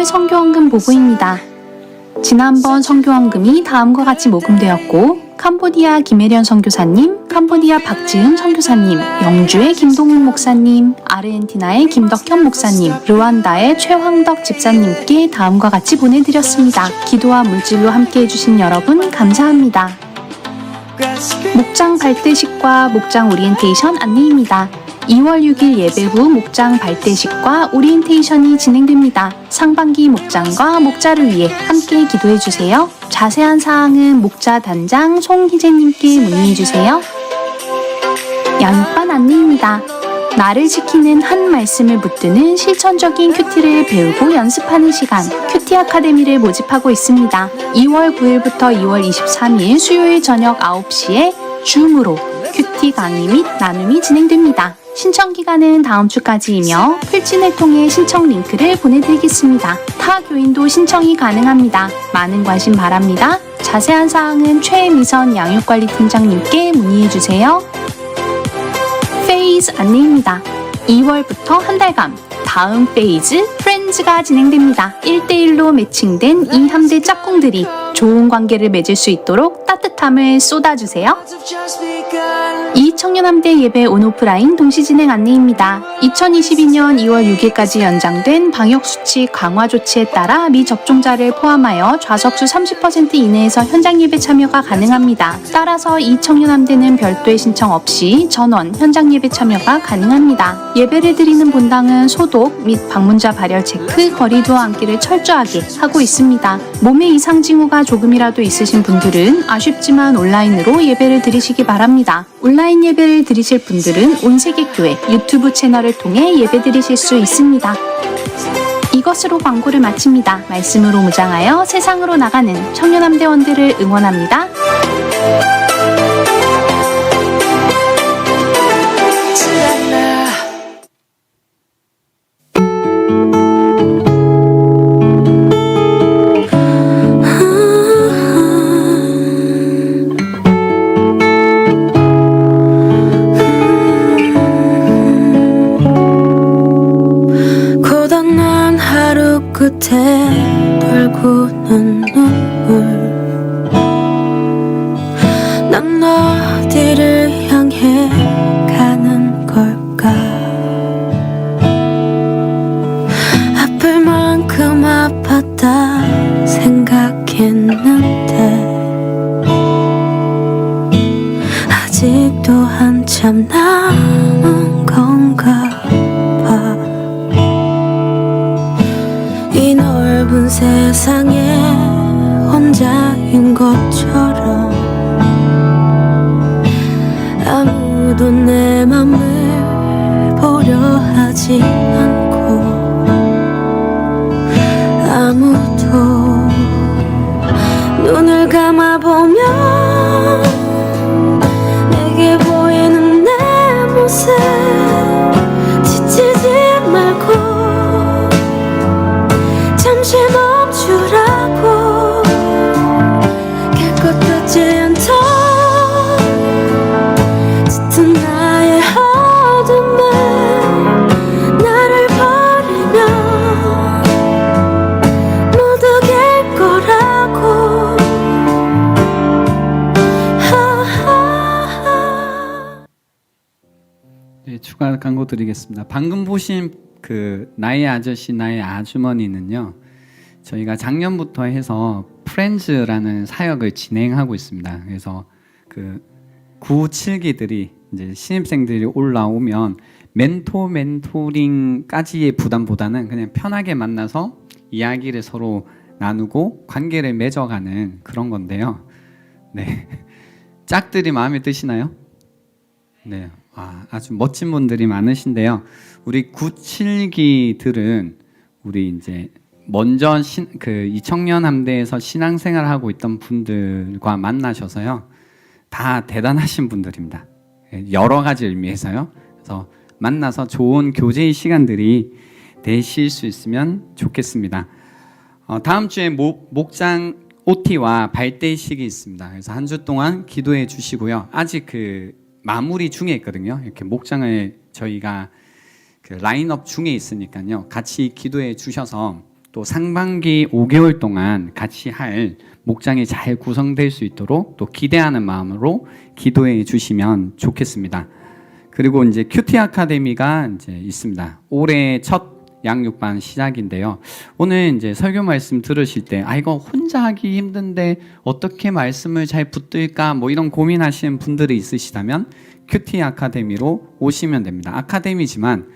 [SPEAKER 3] 2월 선교헌금 보고입니다. 지난번 선교헌금이 다음과 같이 모금되었고 캄보디아 김혜련 선교사님, 캄보디아 박지은 선교사님, 영주의 김동욱 목사님, 아르헨티나의 김덕현 목사님, 르완다의 최황덕 집사님께 다음과 같이 보내드렸습니다. 기도와 물질로 함께 해주신 여러분 감사합니다. 목장 발대식과 목장 오리엔테이션 안내입니다. 2월 6일 예배 후 목장 발대식과 오리엔테이션이 진행됩니다. 상반기 목장과 목자를 위해 함께 기도해주세요. 자세한 사항은 목자 단장 송희재님께 문의해주세요. 양육반 안내입니다. 나를 지키는 한 말씀을 붙드는 실천적인 큐티를 배우고 연습하는 시간, 큐티 아카데미를 모집하고 있습니다. 2월 9일부터 2월 23일 수요일 저녁 9시에 줌으로 큐티 강의 및 나눔이 진행됩니다. 신청 기간은 다음 주까지이며 풀진을 통해 신청 링크를 보내드리겠습니다. 타 교인도 신청이 가능합니다. 많은 관심 바랍니다. 자세한 사항은 최미선 양육관리팀장님께 문의해주세요. 페이즈 안내입니다. 2월부터 한 달간 다음 페이즈 프렌즈가 진행됩니다. 1대1로 매칭된 이 함대 짝꿍들이 좋은 관계를 맺을 수 있도록 따뜻함을 쏟아주세요. 이 청년함대 예배 온오프라인 동시진행 안내입니다. 2022년 2월 6일까지 연장된 방역수칙 강화 조치에 따라 미접종자를 포함하여 좌석수 30% 이내에서 현장 예배 참여가 가능합니다. 따라서 이 청년함대는 별도의 신청 없이 전원 현장 예배 참여가 가능합니다. 예배를 드리는 본당은 소독 및 방문자 발열 체크, 거리두어 앉기를 철저하게 하고 있습니다. 몸에 이상 징후가 조금이라도 있으신 분들은 아쉽지만 온라인으로 예배를 드리시기 바랍니다. 온라인 예배를 드리실 분들은 온세계교회 유튜브 채널을 통해 예배 드리실 수 있습니다. 이것으로 광고를 마칩니다. 말씀으로 무장하여 세상으로 나가는 청년함대원들을 응원합니다.
[SPEAKER 4] 끝에 돌고는 눈물 난 어디를 향해 가는 걸까 아플 만큼 아팠다 생각했는데 아직도 한참 남은 건가 이 넓은 세상에 혼자인 것처럼 아무도 내 맘을 보려 하지 않고 아무도 눈을 감아보면 내게 보이는 내 모습 지치지 말고 잠시 멈추라고 갈 것 같지 않던 짙은 나의 어둠을 나를 버리면 모두 갤 거라고
[SPEAKER 2] 네, 추가 광고 드리겠습니다. 방금 보신 그 나의 아저씨 나의 아주머니는요 저희가 작년부터 해서 프렌즈라는 사역을 진행하고 있습니다. 그래서 그 9, 7기들이 이제 신입생들이 올라오면 멘토링까지의 부담보다는 그냥 편하게 만나서 이야기를 서로 나누고 관계를 맺어가는 그런 건데요. 네, 짝들이 마음에 드시나요? 네, 아주 멋진 분들이 많으신데요. 우리 9, 7기들은 우리 이제 먼저 이 청년 함대에서 신앙생활을 하고 있던 분들과 만나셔서요. 다 대단하신 분들입니다. 여러 가지 의미에서요. 그래서 만나서 좋은 교제의 시간들이 되실 수 있으면 좋겠습니다. 다음 주에 목장 OT와 발대식이 있습니다. 그래서 한 주 동안 기도해 주시고요. 아직 그 마무리 중에 있거든요. 이렇게 목장을 저희가 그 라인업 중에 있으니까요. 같이 기도해 주셔서 또 상반기 5개월 동안 같이 할 목장이 잘 구성될 수 있도록 또 기대하는 마음으로 기도해 주시면 좋겠습니다. 그리고 이제 큐티 아카데미가 이제 있습니다. 올해 첫 양육반 시작인데요. 오늘 이제 설교 말씀 들으실 때 이거 혼자 하기 힘든데 어떻게 말씀을 잘 붙들까 뭐 이런 고민하시는 분들이 있으시다면 큐티 아카데미로 오시면 됩니다. 아카데미지만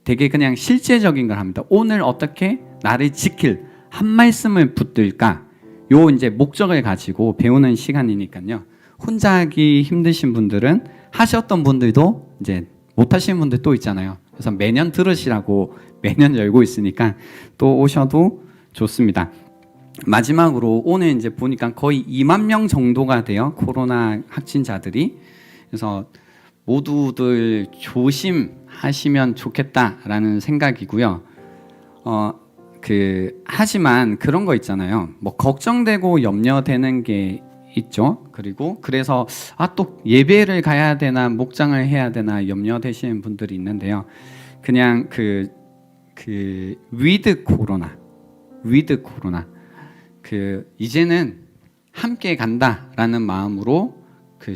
[SPEAKER 2] 되게 그냥 실제적인 걸 합니다. 오늘 어떻게 나를 지킬 한 말씀을 붙들까? 요 이제 목적을 가지고 배우는 시간이니까요. 혼자 하기 힘드신 분들은 하셨던 분들도 이제 못 하시는 분들 또 있잖아요. 그래서 매년 들으시라고 매년 열고 있으니까 또 오셔도 좋습니다. 마지막으로 오늘 이제 보니까 거의 2만 명 정도가 돼요. 코로나 확진자들이. 그래서 모두들 조심하시면 좋겠다라는 생각이고요. 하지만 그런 거 있잖아요. 뭐 걱정되고 염려되는 게 있죠. 그리고 그래서 또 예배를 가야 되나 목장을 해야 되나 염려되시는 분들이 있는데요. 그냥 위드 코로나 이제는 함께 간다라는 마음으로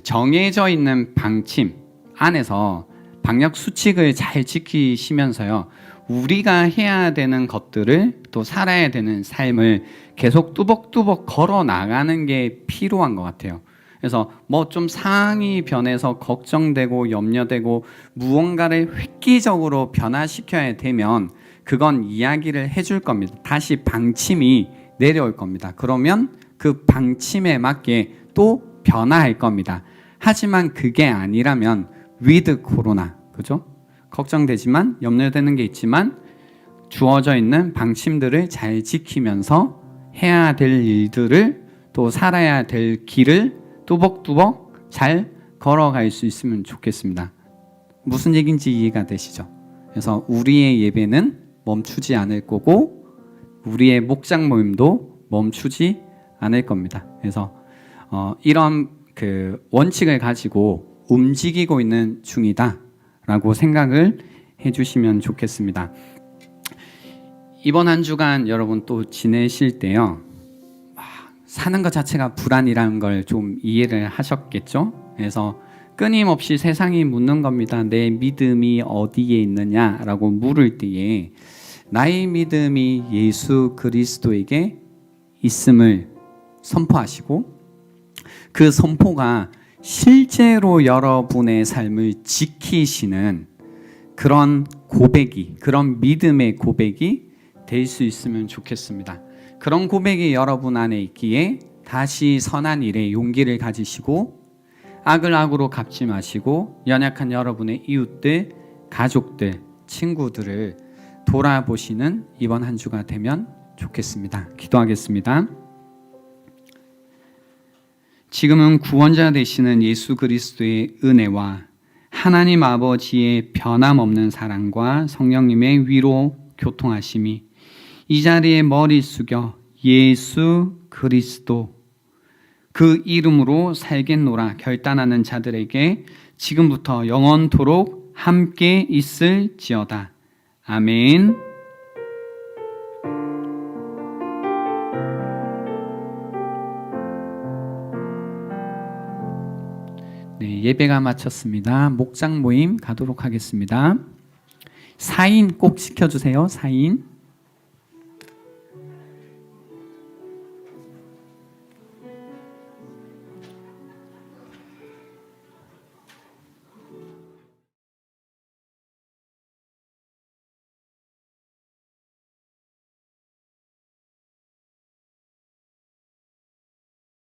[SPEAKER 2] 정해져 있는 방침 안에서 방역 수칙을 잘 지키시면서요. 우리가 해야 되는 것들을 또 살아야 되는 삶을 계속 뚜벅뚜벅 걸어 나가는 게 필요한 것 같아요. 그래서 뭐 좀 상황이 변해서 걱정되고 염려되고 무언가를 획기적으로 변화시켜야 되면 그건 이야기를 해줄 겁니다. 다시 방침이 내려올 겁니다. 그러면 그 방침에 맞게 또 변화할 겁니다. 하지만 그게 아니라면 위드 코로나, 그죠? 걱정되지만 염려되는 게 있지만 주어져 있는 방침들을 잘 지키면서 해야 될 일들을 또 살아야 될 길을 뚜벅뚜벅 잘 걸어갈 수 있으면 좋겠습니다. 무슨 얘기인지 이해가 되시죠? 그래서 우리의 예배는 멈추지 않을 거고 우리의 목장 모임도 멈추지 않을 겁니다. 그래서 이런 원칙을 가지고 움직이고 있는 중이다 라고 생각을 해주시면 좋겠습니다. 이번 한 주간 여러분 또 지내실 때요, 사는 것 자체가 불안이라는 걸 좀 이해를 하셨겠죠? 그래서 끊임없이 세상이 묻는 겁니다. 내 믿음이 어디에 있느냐라고 물을 때에 나의 믿음이 예수 그리스도에게 있음을 선포하시고 그 선포가 실제로 여러분의 삶을 지키시는 그런 고백이, 그런 믿음의 고백이 될 수 있으면 좋겠습니다. 그런 고백이 여러분 안에 있기에 다시 선한 일에 용기를 가지시고 악을 악으로 갚지 마시고 연약한 여러분의 이웃들, 가족들, 친구들을 돌아보시는 이번 한 주가 되면 좋겠습니다. 기도하겠습니다. 지금은 구원자 되시는 예수 그리스도의 은혜와 하나님 아버지의 변함없는 사랑과 성령님의 위로 교통하심이 이 자리에 머리 숙여 예수 그리스도 그 이름으로 살겠노라 결단하는 자들에게 지금부터 영원토록 함께 있을지어다. 아멘. 네, 예배가 마쳤습니다. 목장 모임 가도록 하겠습니다. 사인 꼭 시켜주세요. 사인.